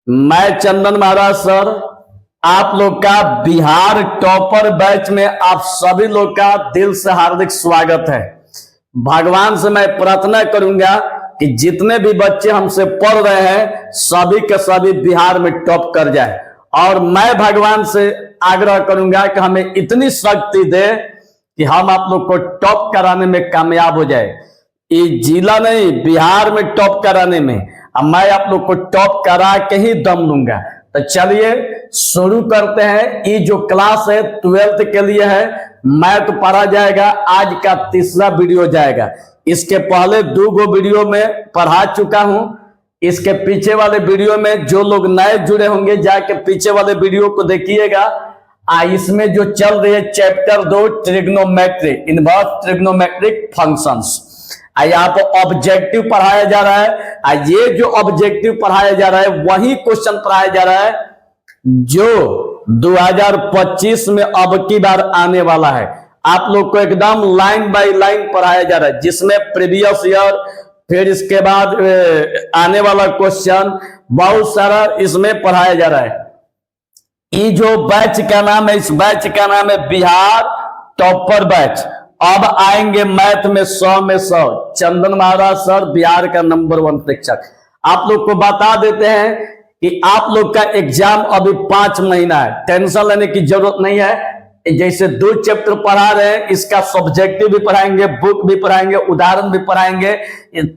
मैं चंदन महाराज सर, आप लोग का बिहार टॉपर बैच में आप सभी लोग का दिल से हार्दिक स्वागत है। भगवान से मैं प्रार्थना करूंगा कि जितने भी बच्चे हमसे पढ़ रहे हैं सभी के सभी बिहार में टॉप कर जाए, और मैं भगवान से आग्रह करूंगा कि हमें इतनी शक्ति दे कि हम आप लोग को टॉप कराने में कामयाब हो जाए। ये जिला नहीं, बिहार में टॉप कराने में अब मैं आप लोग को टॉप करा के ही दम लूंगा। तो चलिए शुरू करते हैं। ये जो क्लास है 12th के लिए है, मैथ पढ़ा जाएगा। आज का तीसरा वीडियो जाएगा। इसके पहले 2 वीडियो में पढ़ा चुका हूं। इसके पीछे वाले वीडियो में जो लोग नए जुड़े होंगे जाके पीछे वाले वीडियो को देखिएगा। इसमें जो चल रही है chapter 2 trigonometry, inverse trigonometric functions. यहाँ पर ऑब्जेक्टिव पढ़ाया जा रहा है। ये जो ऑब्जेक्टिव पढ़ाया जा रहा है वही क्वेश्चन पढ़ाया जा रहा है जो 2025 में अब की बार आने वाला है। आप लोग को एकदम लाइन बाय लाइन पढ़ाया जा रहा है, जिसमें प्रीवियस ईयर, फिर इसके बाद आने वाला क्वेश्चन बहुत सारा इसमें पढ़ाया जा रहा है। ये जो बैच का नाम है, इस बैच का नाम है बिहार टॉपर बैच। अब आएंगे मैथ में 100 में 100। चंदन महाराज सर बिहार का नंबर 1 शिक्षक। आप लोग को बता देते हैं कि आप लोग का एग्जाम अभी 5 महीना है, टेंशन लेने की जरूरत नहीं है। जैसे 2 चैप्टर पढ़ा रहे हैं, इसका सब्जेक्टिव भी पढ़ाएंगे, बुक भी पढ़ाएंगे, उदाहरण भी पढ़ाएंगे,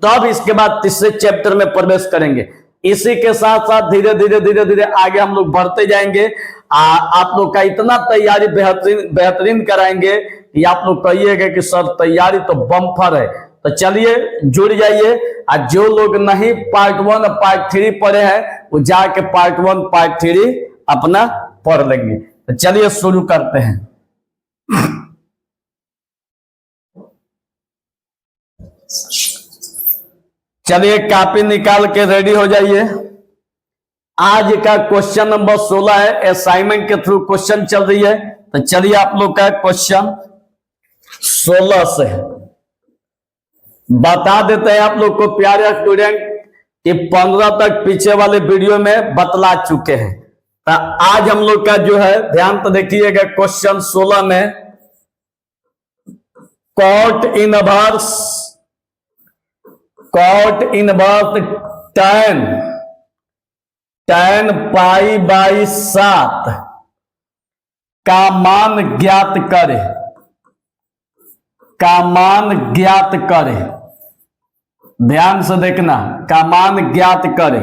तब इसके बाद तीसरे चैप्टर में प्रवेश करेंगे। इसी के साथ साथ धीरे धीरे आगे हम लोग बढ़ते जाएंगे। आप लोग का इतना तैयारी बेहतरीन कराएंगे कि आप लोग कहिएगा कि सर तैयारी तो बम्फर है। तो चलिए जुड़ जाइए। और जो लोग नहीं पार्ट 1 और पार्ट 3 पढ़े हैं वो जाके पार्ट 1 पार्ट 3 अपना पढ़ लेंगे। तो चलिए शुरू करते हैं। चलिए कॉपी निकाल के रेडी हो जाइए। आज का क्वेश्चन नंबर 16 है। असाइनमेंट के थ्रू क्वेश्चन चल रही है। तो चलिए आप लोग का क्वेश्चन 16 से बता देते हैं आप लोग को प्यारे स्टूडेंट कि 15 तक पीछे वाले वीडियो में बतला चुके हैं। तो आज हम लोग का जो है ध्यान तो देखिएगा, क्वेश्चन 16 में कॉट इनवर्स tan π/7 का मान ज्ञात करे। ध्यान से देखना, का मान ज्ञात करे।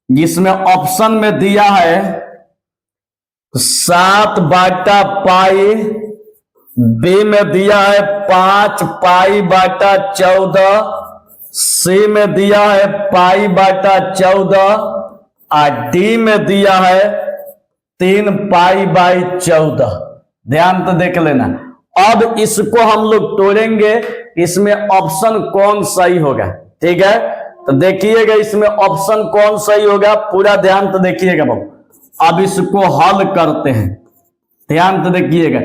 जिसमें ऑप्शन में दिया है 7/π, बी में दिया है 5π/14, सी में दिया है π/14 और डी में दिया है 3π/14। ध्यान तो देख लेना। अब इसको हम लोग तोड़ेंगे, इसमें ऑप्शन कौन सही होगा। ठीक है, तो देखिएगा इसमें ऑप्शन कौन सही होगा, पूरा ध्यान तो देखिएगा बाबू। अब इसको हल करते हैं, ध्यान तो देखिएगा।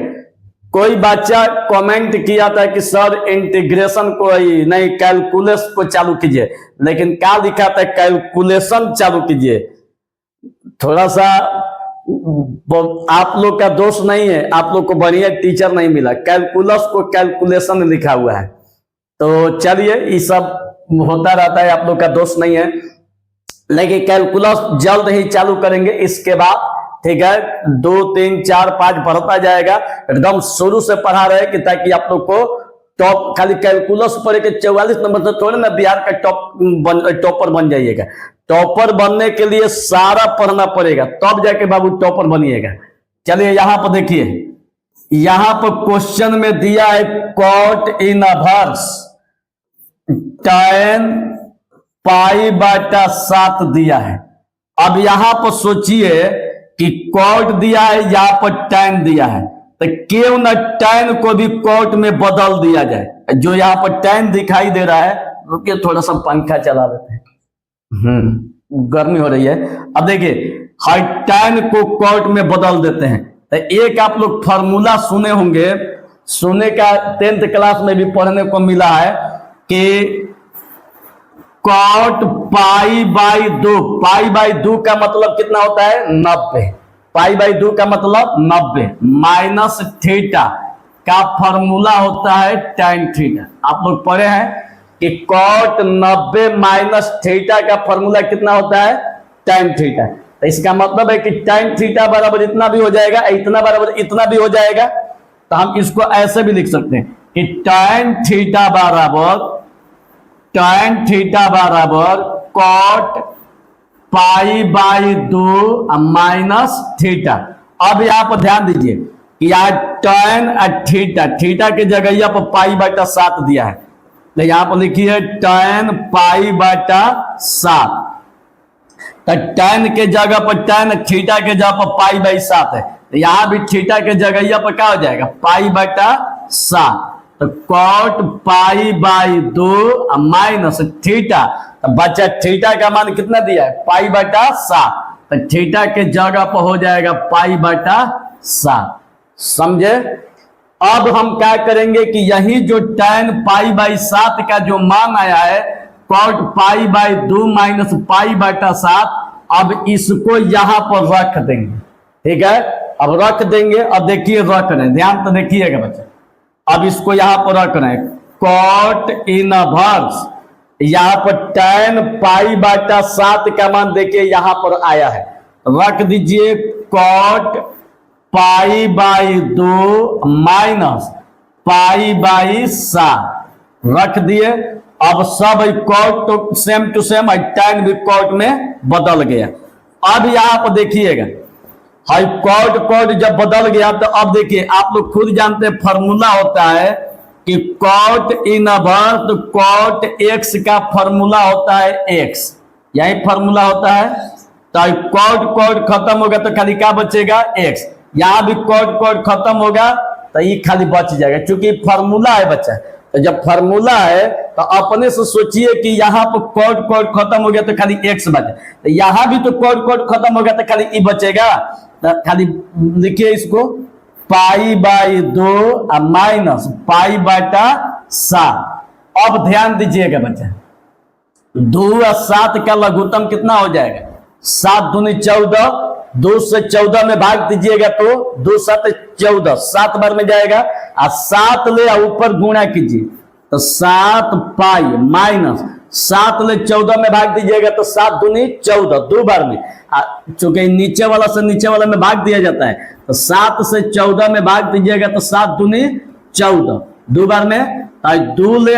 कोई बच्चा कमेंट किया था कि सर इंटीग्रेशन को नहीं, कैलकुलस को चालू कीजिए, लेकिन क्या लिखा था कैलकुलेशन चालू कीजिए। थोड़ा सा आप लोग का दोष नहीं है, आप लोग को बढ़िया टीचर नहीं मिला, कैलकुलस को कैलकुलेशन लिखा हुआ है। तो चलिए ये सब होता रहता है, आप लोग का दोष नहीं है, लेकिन कैलकुलस जल्द ही चालू करेंगे इसके बाद। ठीक है, 2 3 4 5 बढ़ता जाएगा। एकदम शुरू से पढ़ा रहे कि ताकि आप लोग को टॉप, खाली कैलकुलस पढ़े के 44 नंबर से थोड़े ना बिहार का टॉपर बन जाइएगा। टॉपर बनने के लिए सारा पढ़ना पड़ेगा, तब जाके बाबू टॉपर बनिएगा। चलिए यहां पर देखिए, यहां पर क्वेश्चन में दिया है कॉट इनवर्स tan π/7 दिया है। अब यहां पर सोचिए कि कॉट दिया है, यहां पर tan दिया है, तो क्यों ना tan को भी कॉट में बदल दिया जाए। जो यहां पर tan दिखाई दे रहा है, रुकिए थोड़ा सा पंखा चला देते हैं, गर्मी हो रही है। अब देखिए tan को कॉट में बदल देते हैं। तो एक आप लोग फॉर्मूला सुने होंगे, सुने का 10th क्लास में भी पढ़ने को मिला है कि cot pi by 2। Pi by 2 का मतलब कितना होता है? 90। पाई बाई 2 का मतलब 90 माइनस थीटा का फॉर्मूला होता है tan थीटा। आप लोग पढ़े हैं कि कॉट 90 माइनस थीटा का फॉर्मूला कितना होता है? tan theta. तो इसका मतलब है कि tan थीटा बराबर इतना भी हो जाएगा, इतना बराबर इतना भी हो जाएगा। तो हम इसको ऐसे भी लिख सकते हैं कि tan थीटा बराबर cot pi by 2 minus theta. अब यहां पर ध्यान दीजिए कि यार tan थीटा की जगह यहाँ पर पाई बटा 7 दिया है, तो यहां पर लिखिए tan पाई बटा 7। तो tan के जगह पर tan, थीटा के जगह पर पाई बाई 7 है, तो यहां भी थीटा के जगह यहाँ पर क्या हो जाएगा? पाई बटा 7। तो cot pi by 2 minus theta, तो बच्चा थीटा का मान कितना दिया है? पाई बटा 7। तो थीटा के जगह पर हो जाएगा पाई बटा 7। समझे? अब हम क्या करेंगे कि यही जो tan पाई बाई 7 का जो मान आया है cot pi by 2 minus pi बटा 7, अब इसको यहां पर रख देंगे। ठीक है, अब रख देंगे। अब देखिए रख रहे हैं, ध्यान तो देखिएगा बच्चा। अब इसको यहां पर रख रहे हैं कॉट इनवर्स, यहां पर tan पाई बटा 7 का मान देखिए यहां पर आया है, रख दीजिए cot pi by 2 minus pi by 7 रख दिए। अब सब कॉट तो सेम टू सेम, tan भी कॉट में बदल गया। अब यहां पर देखिएगा हाई कॉट जब बदल गया तो अब देखिए आप लोग खुद जानते हैं फॉर्मूला होता है कि कॉट इनवर्स कॉट x का फॉर्मूला होता है x, यही फॉर्मूला होता है। तो कॉट खत्म होगा तो खाली क्या बचेगा? x। यहां भी कॉट खत्म होगा तो ये खाली बच जाएगा, क्योंकि फॉर्मूला है बच्चा। तो जब फॉर्मूला है तो अपने से सोचिए कि यहाँ पर कॉट खत्म हो गया तो खाली x बचे, तो यहाँ भी तो कॉट खत्म हो गया तो खाली e बचेगा। तो खाली लिखिए इसको पाई बाई 2 माइनस पाई बटा 7। अब ध्यान दीजिएगा बच्चा, 2 और 7 का लघुत्तम कितना हो जाएगा? 7 दूनी 14, 2 से 14 में भाग दीजिएगा तो 2 7 14, 7 बार में जाएगा। और 7 ले ऊपर गुणा कीजिए तो 7 पाई माइनस 7 ले 14 में भाग दीजिएगा तो 7 दूनी 14, 2 बार में। चूंकि नीचे वाला से नीचे वाला में भाग दिया जाता है तो 7 से 14 में भाग दीजिएगा तो 7 दूनी 14, 2 बार में। 2 ले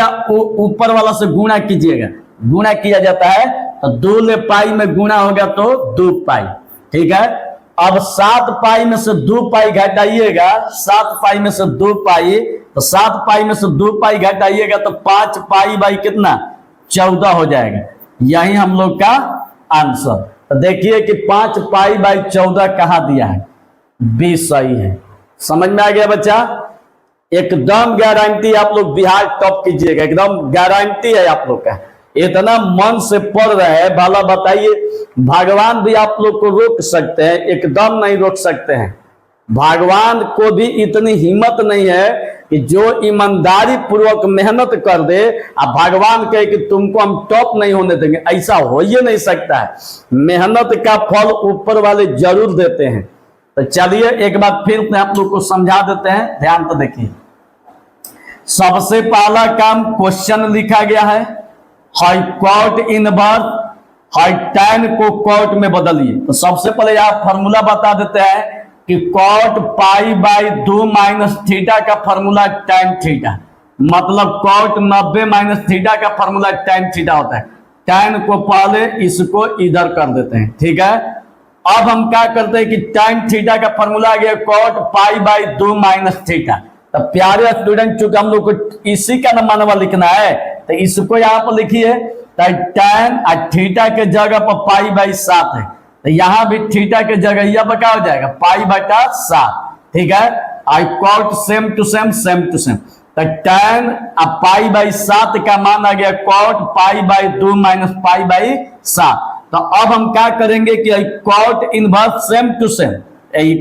ऊपर वाला से गुणा कीजिएगा, गुणा किया जाता है तो 2 ले पाई में गुणा होगा तो 2 पाई। ठीक है, अब 7 पाई में से 2 पाई घटाइएगा, 7 पाई में से 2 पाई, तो 7 पाई में से 2 पाई घटाइएगा तो 5 पाई बाई कितना? 14 हो जाएगा। यही हम लोग का आंसर। तो देखिए कि 5 पाई बाई 14 कहां दिया है? 20 सही है। समझ में आ गया बच्चा? एकदम गारंटी आप लोग बिहार टॉप कीजिएगा, एकदम गारंटी है आप लोग का। इतना मन से पढ़ रहे हैं भला बताइए, भगवान भी आप लोग को रोक सकते हैं? एकदम नहीं रोक सकते हैं। भगवान को भी इतनी हिम्मत नहीं है कि जो ईमानदारी पूर्वक मेहनत कर दे अब भगवान कहे कि तुमको हम टॉप नहीं होने देंगे, ऐसा हो ही नहीं सकता है। मेहनत का फल ऊपर वाले जरूर देते हैं। तो चलिए एक बार फिर आप लोग को समझा देते हैं, ध्यान तो देखिए। सबसे पहला काम क्वेश्चन लिखा गया है, हाई कॉट इनवर्स हाई tan को कॉट में बदलिए। तो सबसे पहले आप फॉर्मूला बता देते हैं कि cot pi by 2 minus theta का फॉर्मूला tan थीटा, मतलब कॉट 90 माइनस थीटा का फॉर्मूला tan थीटा होता है। tan को पहले इसको इधर कर देते हैं। ठीक है, अब हम क्या करते हैं कि tan थीटा का फॉर्मूला आ गया cot pi by 2 minus theta. तो प्यारे स्टूडेंट, चूंकि हम लोग को इसी का मानवा लिखना है तो इसको यहाँ पर लिखिए। tan थीटा के जगह पर पाई बाई 7 है, तो यहाँ भी थीटा के जगह यह क्या हो जाएगा? पाई बटा 7। ठीक है, आई cot same to same, same to same. तो tan पाई बाई 7 का मान आ गया cot pi by 2 minus pi by 7। तो अब हम क्या करेंगे कि cot inverse same to same,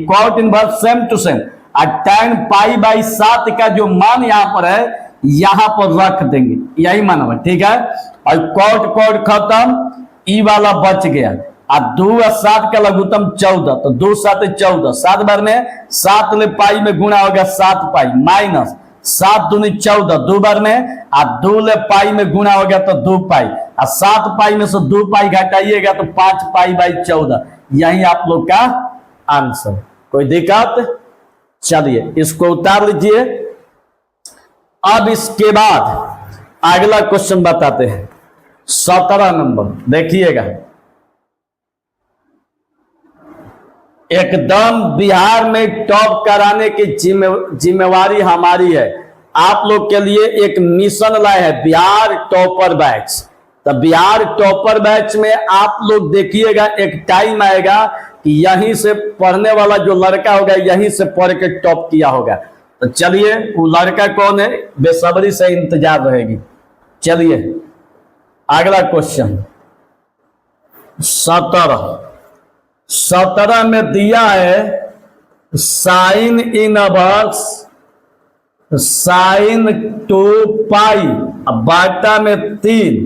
cot inverse same to same, और tan पाई बाई 7 का जो मान यहाँ पर है यहां पर रख देंगे, यही माना, ठीक है। और कॉट कॉट खत्म, ई वाला बच गया। और 2 और 7 का लघुत्तम 14, तो 2 7 14, 7 बार में 7 ले पाई में गुणा हो गया 7 पाई, माइनस 7 दूनी 14, 2 बार में, और 2 ले पाई में गुणा हो गया तो 2 पाई, और 7 पाई में से 2 पाई घटाइएगा तो 5 पाई बाई 14। यही आप लोग का आंसर। कोई दिक्कत? चलिए इसको उतार लीजिए। अब इसके बाद अगला क्वेश्चन बताते हैं, 17 नंबर देखिएगा। एकदम बिहार में टॉप कराने की जिम्मेवारी हमारी है। आप लोग के लिए एक मिशन लाए हैं, बिहार टॉपर बैच। तो बिहार टॉपर बैच में आप लोग देखिएगा, एक टाइम आएगा कि यहीं से पढ़ने वाला जो लड़का होगा यहीं से पढ़ के टॉप किया होगा। तो चलिए वो लड़का कौन है, बेसब्री से इंतजार रहेगी। चलिए अगला क्वेश्चन 17 में दिया है साइन इनवर्स साइन 2 पाई बाटा में 3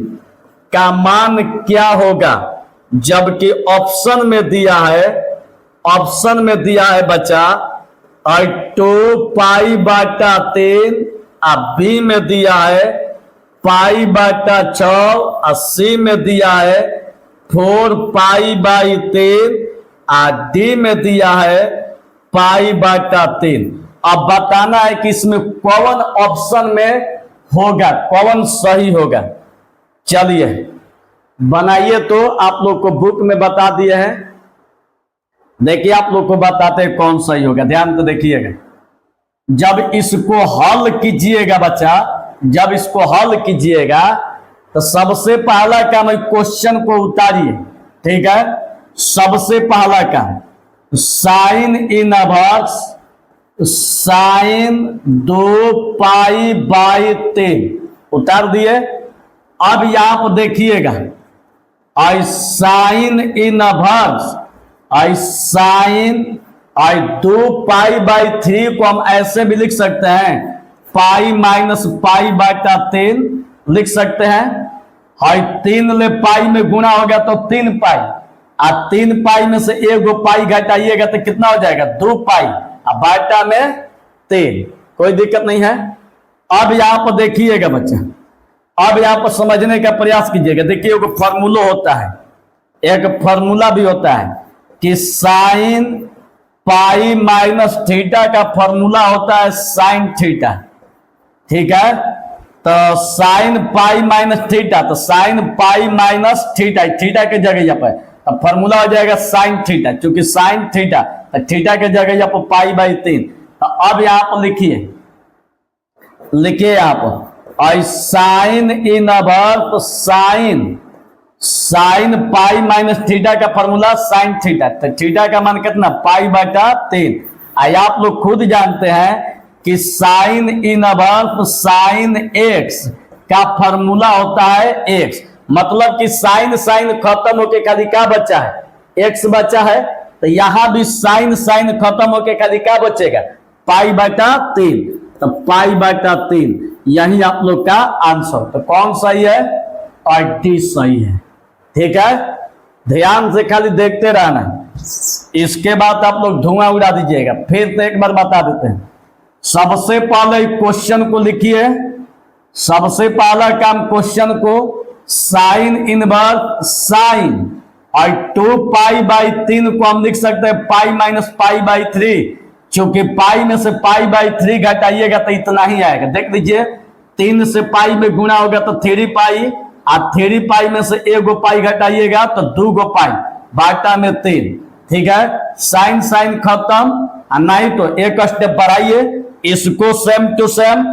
का मान क्या होगा, जबकि ऑप्शन में दिया है बच्चा और 2 पाई बाटा 3, और बी में दिया है पाई बाटा 6, और सी में दिया है 4 पाई बाई 3, और डी में दिया है पाई बाटा 3। अब बताना है कि इसमें कौन ऑप्शन में होगा, कौन सही होगा। चलिए बनाइए, तो आप लोग को बुक में बता दिए हैं। देखिए आप लोग को बताते हैं कौन सही होगा, ध्यान तो देखिएगा। जब इसको हल कीजिएगा बच्चा, जब इसको हल कीजिएगा तो सबसे पहला काम है क्वेश्चन को उतारिए, ठीक है। सबसे पहला काम sine inverse sine 2 pi by 3 उतार दिए। अब यहां पर देखिएगा i sine inverse i sine i 2 pi by 3 को हम ऐसे भी लिख सकते हैं, पाई माइनस पाई बाटा 3 लिख सकते हैं। आई 3 ले पाई में गुणा हो गया तो 3 पाई, और 3 पाई में से 1 पाई घटाइएगा तो कितना हो जाएगा 2 पाई, और बाटा में 3। कोई दिक्कत नहीं है। अब यहां पर देखिएगा बच्चा, अब यहां पर समझने का प्रयास कीजिएगा। देखिए एक फॉर्मूला होता है, एक फॉर्मूला भी होता है कि साइन पाई माइनस थीटा का फॉर्मूला होता है साइन थीटा, ठीक है। तो साइन पाई माइनस थीटा, तो sine pi minus theta, theta के जगह यहाँ पर तो फॉर्मूला हो जाएगा साइन थीटा, क्योंकि साइन थीटा तो थीटा के जगह यहाँ पर पाई बाई 3। तो अब यहाँ पर लिखिए यहाँ पर और sign inverse sine pi minus theta का फॉर्मूला साइन थीटा, तो थीटा का मान कितना पाई बाटा 3। आप लोग खुद जानते हैं कि साइन इनवर्स साइन एक्स का फॉर्मूला होता है एक्स, मतलब कि साइन साइन खत्म होके खाली क्या बचा है, एक्स बचा है। तो यहां भी साइन साइन खत्म होके खाली क्या बचेगा, पाई बाटा 3। तो पाई बाटा 3 यही आप लोग का आंसर। तो कौन सही है, और डी सही है, ठीक है। ध्यान से खाली देखते रहना, इसके बाद आप लोग धुआं उड़ा दीजिएगा। फिर तो एक बार बता देते हैं, सबसे पहले क्वेश्चन को लिखिए। सबसे पहला काम क्वेश्चन को साइन इनवर्स साइन और 2 पाई बाई 3 को हम लिख सकते हैं पाई माइनस पाई बाई 3, क्योंकि पाई में से पाई बाई 3 घटाइएगा तो इतना ही आएगा। देख लीजिए 3 से पाई में गुणा होगा तो 3 पाई, और 3 पाई में से 1 पाई घटाइएगा तो 2 पाई बाटा में 3, ठीक है। साइन साइन खत्म, नहीं तो एक स्टेप बढ़ाइए, इसको सेम टू सेम,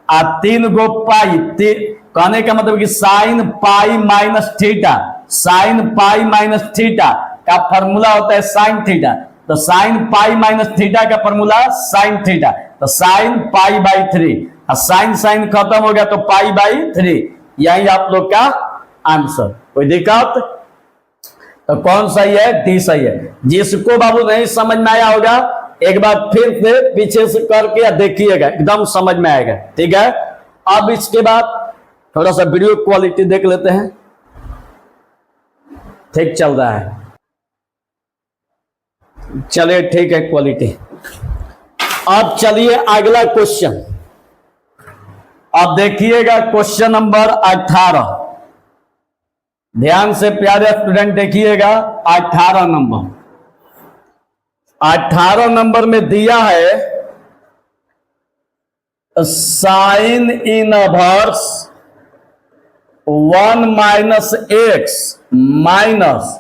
और 3 पाई कहने का मतलब कि sine pi minus theta, sine pi minus theta का फॉर्मूला होता है साइन थीटा। तो साइन पाई माइनस थीटा का फॉर्मूला साइन थीटा, तो साइन पाई बाई 3, और साइन साइन खत्म हो गया तो पाई बाई 3। यही आप लोग का आंसर। कोई दिक्कत? तो कौन सही है, डी सही है। जिसको बाबू नहीं समझ में आया होगा एक बार फिर से पीछे से करके देखिएगा, एकदम समझ में आएगा, ठीक है। अब इसके बाद थोड़ा सा वीडियो क्वालिटी देख लेते हैं। ठीक चल रहा है, चलिए ठीक है क्वालिटी। अब चलिए अगला क्वेश्चन, अब देखिएगा क्वेश्चन नंबर 18। ध्यान से प्यारे स्टूडेंट देखिएगा 18 नंबर। 18 नंबर में दिया है sign inverse 1 minus x minus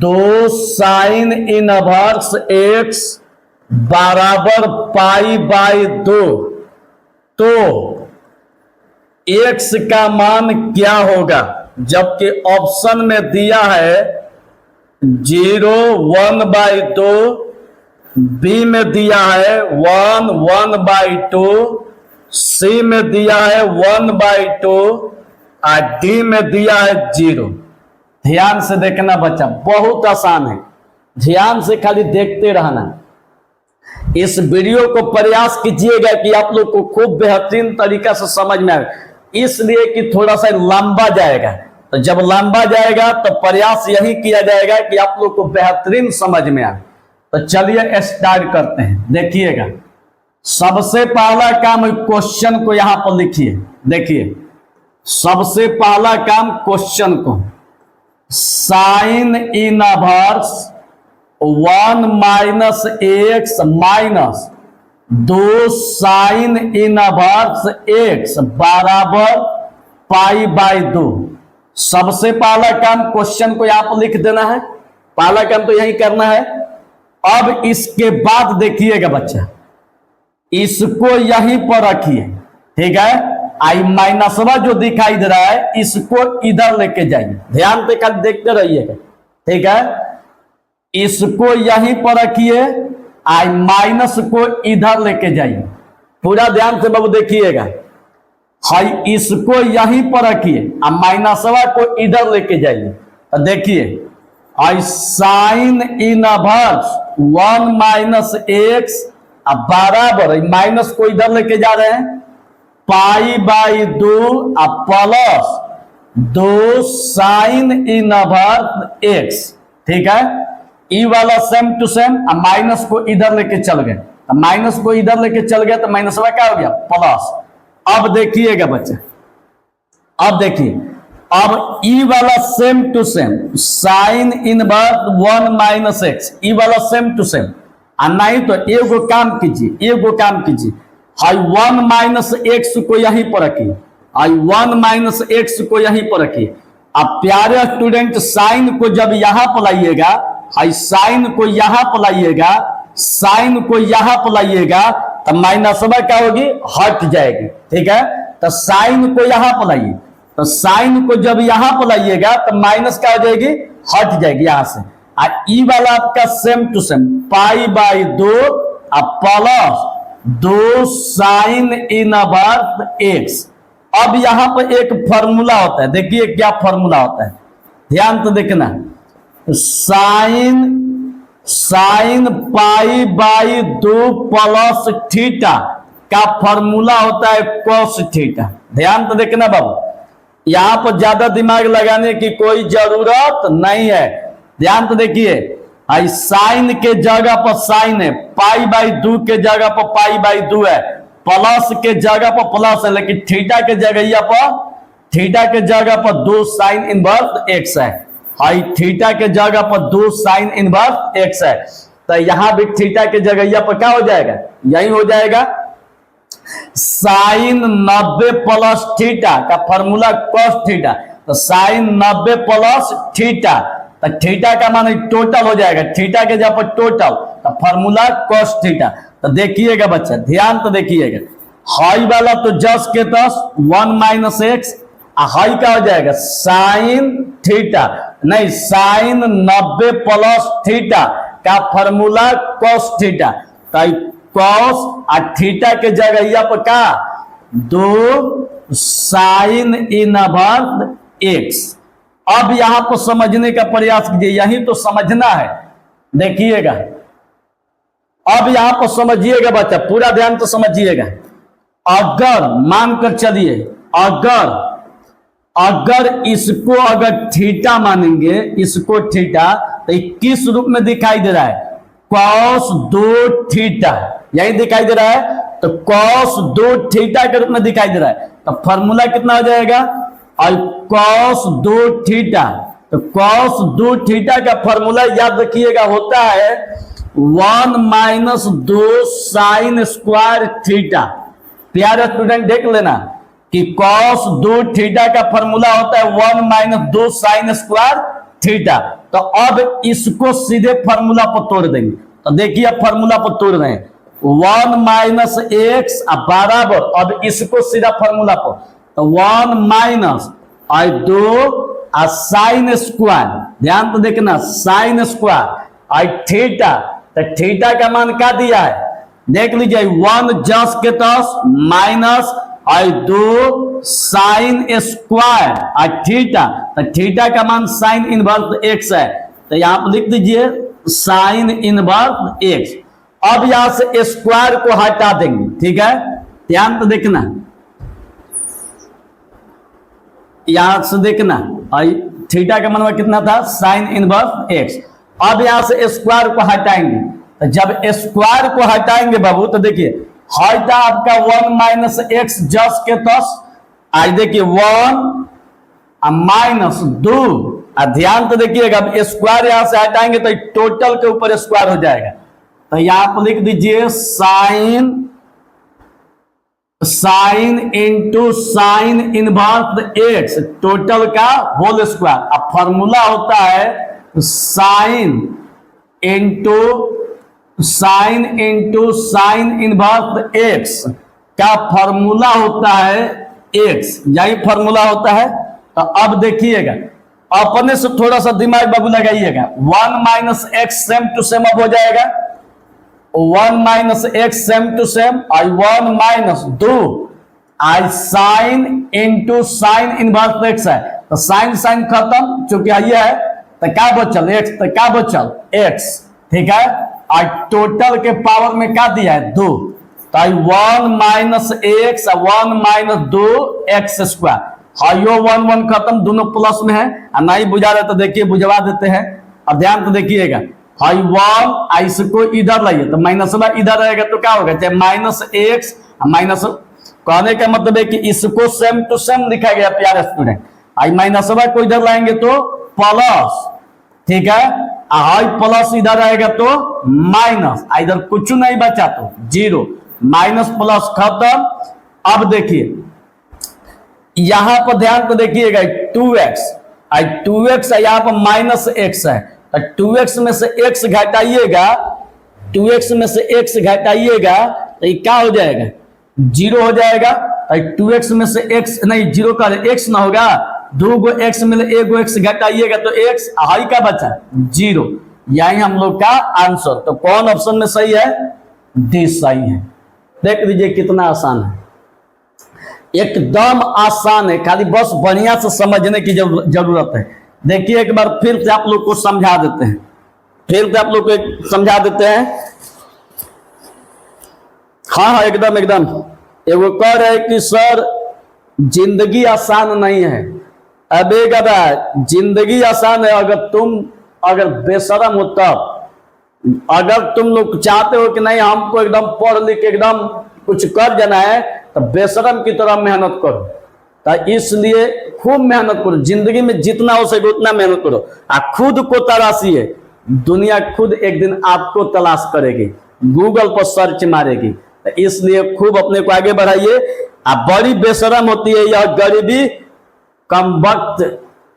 2 sine inverse x बराबर पाई बाई 2। तो एक्स का मान क्या होगा? जबकि ऑप्शन में दिया है 0 1 बाई 2, बी में दिया है 1 1 बाई 2, सी में दिया है 1 बाई 2 और डी में दिया है 0। ध्यान से देखना बच्चा, बहुत आसान है, ध्यान से खाली देखते रहना। इस वीडियो को प्रयास कीजिएगा कि आप लोग को खूब बेहतरीन तरीका से समझ में आए, इसलिए कि थोड़ा सा लंबा जाएगा। तो जब लंबा जाएगा तो प्रयास यही किया जाएगा कि आप लोग को बेहतरीन समझ में आए। तो चलिए स्टार्ट करते हैं। देखिएगा, सबसे पहला काम क्वेश्चन को यहां पर लिखिए। देखिए, सबसे पहला काम क्वेश्चन को, sign inverse 1 minus x minus 2 sine inverse x बराबर पाई बाई 2। सबसे पहला काम क्वेश्चन को यहां पर लिख देना है, पहला काम तो यही करना है। अब इसके बाद देखिएगा बच्चा, इसको यहीं पर रखिए, ठीक है। आई माइनसवा जो दिखाई दे रहा है इसको इधर लेके जाइए, ध्यान से कल देखते रहिएगा, ठीक है। इसको यहीं पर रखिए, आई माइनस को इधर लेके जाइए, पूरा ध्यान से बाबू देखिएगा। हाई इसको यहीं पर रखिए और माइनसवा को इधर लेके जाइए। तो देखिए, आई साइन इनवर्स 1 माइनस एक्स बराबर, माइनस को इधर लेके जा रहे हैं, पाई by 2 plus 2 sine inverse x, ठीक है। ई वाला सेम टू सेम, माइनस को इधर लेके चल गए, माइनस को इधर लेके चल गया तो माइनस वाला क्या हो गया? प्लस। अब देखिएगा बच्चा, अब देखिए, अब ई वाला same to same, sine inverse 1 minus x, e वाला सेम टू सेम। नहीं तो एगो काम कीजिए, एगो काम कीजिए, हाई 1 माइनस एक्स को यहीं पर रखिए, हाई 1 माइनस एक्स को यहीं पर रखिए। अब प्यारे स्टूडेंट, साइन को जब यहां पर लाइएगा, हाई साइन को यहां पर लाइएगा, साइन को यहां पर लाइएगा तो माइनसवा क्या होगी? हट जाएगी, ठीक है। तो साइन को यहां पर लाइए, तो साइन को जब यहां पर लाइएगा तो माइनस क्या हो जाएगी? हट जाएगी यहां से। ई वाला आपका same to same, pi by 2 plus 2 sine inverse x. अब यहां पर एक फॉर्मूला होता है, देखिए क्या फॉर्मूला होता है, ध्यान तो देखना। Sine pi by 2 plus theta का फॉर्मूला होता है कॉस थीटा। ध्यान तो देखना बाबू, यहां पर ज्यादा दिमाग लगाने की कोई जरूरत नहीं है। ध्यान तो देखिए, साइन के जगह पर साइन है, पाई बाई 2 के जगह पर पाई बाई 2 है, प्लस के जगह पर प्लस है, लेकिन थीटा के जगह पर, थीटा के जगह पर 2 साइन इनवर्स एक्स है। हाई थीटा के जगह पर 2 साइन इनवर्स एक्स है, तो यहां भी थीटा के जगह पर क्या हो जाएगा? यही हो जाएगा। साइन 90 प्लस थीटा का फॉर्मूला कॉस थीटा, तो साइन 90 प्लस थीटा, तो थीटा का मान टोटल हो जाएगा, थीटा के जगह पर टोटल, तो फॉर्मूला कॉस थीटा। तो देखिएगा बच्चा, ध्यान तो देखिएगा, हाई वाला तो जस के तस 1 माइनस एक्स, हाई का हो जाएगा साइन थीटा, नहीं साइन 90 प्लस थीटा का फॉर्मूला कॉस थीटा। तो कॉस और थीटा के जगह पर क्या? 2 साइन इनवर्स एक्स। अब यहां पर समझने का प्रयास कीजिए, यही तो समझना है, देखिएगा। अब यहां पर समझिएगा बच्चा, पूरा ध्यान तो समझिएगा। अगर मानकर चलिए, अगर इसको अगर थीटा मानेंगे, इसको थीटा, तो किस रूप में दिखाई दे रहा है? cos 2 थीटा, यही दिखाई दे रहा है। तो cos 2 थीटा के रूप में दिखाई दे रहा है। तो फॉर्मूला कितना हो जाएगा? और cos 2 थीटा, तो cos 2 थीटा का फॉर्मूला याद रखिएगा, होता है 1 माइनस 2 साइन स्क्वायर थीटा। प्यारे स्टूडेंट देख लेना कि cos 2 थीटा का फॉर्मूला होता है 1 माइनस 2 साइन स्क्वायर थीटा। तो अब इसको सीधे फॉर्मूला पर तोड़ देंगे। तो देखिए फॉर्मूला पर तोड़ रहे हैं, 1 माइनस एक्स बराबर, अब इसको सीधा फॉर्मूला पर, तो 1 माइनस 2 साइन स्क्वायर, ध्यान तो देखना, साइन स्क्वायर और थीटा। तो थीटा का मान क्या दिया है? देख लीजिए, 1 जस के तस माइनस 2 साइन स्क्वायर और थीटा। तो थीटा का मान साइन इनवर्स एक्स है। तो यहां पर लिख दीजिए साइन इनवर्स एक्स। अब यहां से स्क्वायर को हटा देंगे, ठीक है, ध्यान तो देखना, यहां से देखना, थीटा का मान कितना था? Sign inverse x. अब यहां से स्क्वायर को हटाएंगे। तो जब स्क्वायर को हटाएंगे बाबू, तो देखिए हटा आपका 1 माइनस एक्स जस के तस, आज देखिए 1 माइनस 2, ध्यान तो देखिएगा, अब स्क्वायर यहां से हटाएंगे तो टोटल के ऊपर स्क्वायर हो जाएगा। तो यहां पर लिख दीजिए sign into sine inverse x, total का होल स्क्वायर। अब फॉर्मूला होता है sign into sine inverse x का फॉर्मूला होता है एक्स, यही फॉर्मूला होता है। तो अब देखिएगा, अपने से थोड़ा सा दिमाग बाबू लगाइएगा, 1 minus x same to same अब हो जाएगा, 1 minus x same to same, और 1 minus 2 i sine into sine inverse x है। तो साइन साइन खत्म, चूंकि आइए है, तो क्या बचल? एक्स। तो क्या बचल? एक्स, ठीक है। और टोटल के पावर में क्या दिया है? 2। तो 1 minus x 1 minus 2 x square, हाइयो 1 1 खत्म, दोनों प्लस में है। नहीं बुझा रहे तो देखिए बुझवा देते हैं। अब ध्यान तो देखिएगा, हाई 1 इसको इधर लाइए, तो माइनस इधर रहेगा, तो क्या होगा? चाहे माइनस एक्स माइनस, कहने का मतलब है कि इसको सेम टू सेम लिखा गया प्यारे स्टूडेंट। आई माइनस को इधर लाएंगे तो प्लस, ठीक है, हाई प्लस इधर आएगा तो माइनस, इधर कुछ नहीं बचा तो 0, माइनस प्लस खत्म। अब देखिए यहां पर ध्यान तो देखिएगा 2x, 2x यहां पर माइनस एक्स है, तो 2x में से x घटाइएगा, 2x में से x घटाइएगा तो ये क्या हो जाएगा? 0 हो जाएगा। 2x में से x नहीं 0 का x ना होगा, 2 गो x मिले 1 गो x घटाइएगा तो x, हाई का बचा 0। यही हम लोग का आंसर। तो कौन ऑप्शन में सही है? डी सही है। देख लीजिए कितना आसान है, एकदम आसान है, खाली बस बढ़िया से समझने की जरूरत है। देखिए एक बार फिर से आप लोग को समझा देते हैं, हाँ एकदम एगो कह रहे कि सर जिंदगी आसान नहीं है। अबे गदा, जिंदगी आसान है अगर बेशरम हो तब। अगर तुम लोग चाहते हो कि नहीं हमको एकदम पढ़ लिख एकदम कुछ कर जाना है, तो बेशरम की तरह मेहनत करो। तो इसलिए खूब मेहनत करो, जिंदगी में जितना हो सके उतना मेहनत करो, खुद को तलाशिए। दुनिया खुद एक दिन आपको तलाश करेगी, गूगल पर सर्च मारेगी। तो इसलिए खूब अपने को आगे बढ़ाइए। बड़ी बेशरम होती है यह गरीबी, कम वक्त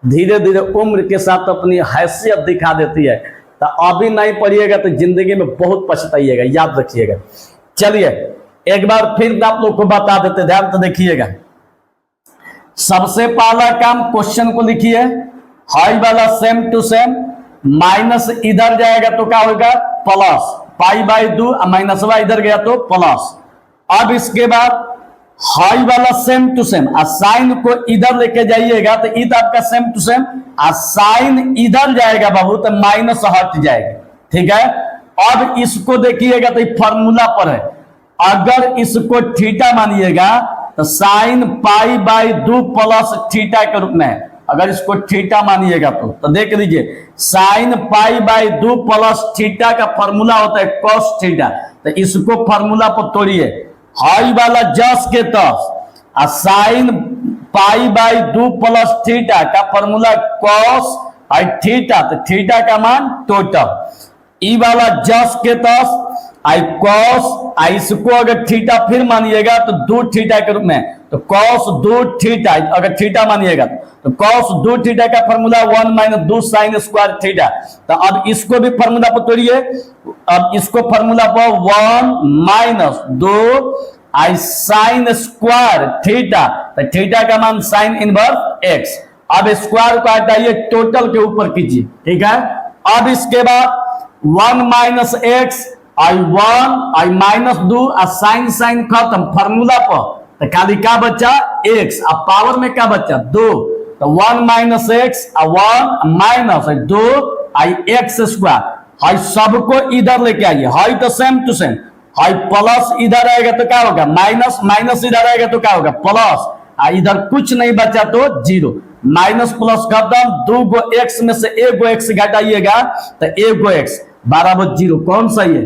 धीरे धीरे उम्र के साथ अपनी हैसियत दिखा देती है। तो अभी नहीं पढ़िएगा तो जिंदगी में बहुत पछताइएगा, याद रखिएगा। चलिए एक बार फिर आप लोग को बता देते, ध्यान तो देखिएगा। सबसे पहला काम क्वेश्चन को लिखिए, हाई वाला सेम टू सेम, माइनस इधर जाएगा तो क्या होगा? Plus, pi by 2 minus y इधर गया तो प्लस। अब इसके बाद हाई वाला सेम टू सेम, साइन को इधर लेके जाइएगा तो इधर आपका सेम टू सेम, साइन इधर जाएगा बाबू तो माइनस हट जाएगा, ठीक है। अब इसको देखिएगा तो फॉर्मूला पर है, अगर इसको थीटा मानिएगा तो sine pi by 2 plus theta के रूप में, अगर इसको थीटा मानिएगा तो देख लीजिए sine pi by 2 plus theta का फॉर्मूला होता है कॉस थीटा। तो इसको फॉर्मूला पर तोड़िए, हाई वाला जस के तस, और sine pi by 2 plus theta का फॉर्मूला कॉस और थीटा, तो थीटा का मान टोटल, ई वाला जस के तस आई कॉस, इसको अगर थीटा फिर मानिएगा तो 2 थीटा के रूप में, तो कॉस 2 थीटा, अगर थीटा मानिएगा तो कॉस 2 थीटा का formula 1 minus 2 sine square theta. तो अब इसको भी फॉर्मूला पर तोड़िए, अब इसको फॉर्मूला पर 1 minus 2 i sine square theta, तो थीटा का मान साइन इनवर्स एक्स। अब स्क्वायर को हटाइए, टोटल के ऊपर कीजिए, ठीक है। अब इसके बाद 1 माइनस एक्स आई 1 आई माइनस 2 साइन साइन खत्म, फॉर्मूला पर तो खाली क्या बचा एक्स, अब पावर में क्या बचा 2, तो 1 माइनस एक्स 1 माइनस 2 आई एक्स स्क्वायर। हाई सबको इधर लेके आइए, हाई तो सेम टू सेम, हाई प्लस इधर आएगा तो क्या होगा माइनस, माइनस इधर आएगा तो क्या होगा प्लस, इधर कुछ नहीं बचा तो 0, माइनस प्लस खत्म, 2 गो एक्स में से 1 गो एक्स घटाइएगा तो 1 गो एक्स बराबर 0। कौन सही है,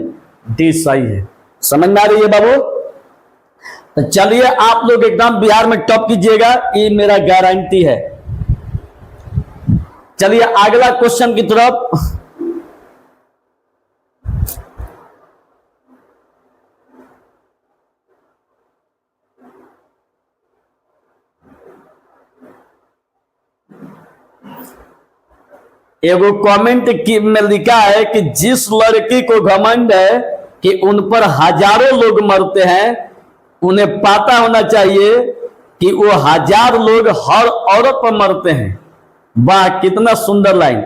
डी सही है। समझ में आ रही है बाबू? तो चलिए आप लोग एकदम बिहार में टॉप कीजिएगा, ये मेरा गारंटी है। चलिए अगला क्वेश्चन की तरफ। एगो कमेंट में लिखा है कि जिस लड़की को घमंड है कि उन पर हजारों लोग मरते हैं, उन्हें पता होना चाहिए कि वो 1000 लोग हर औरत पर मरते हैं। वाह, कितना सुंदर लाइन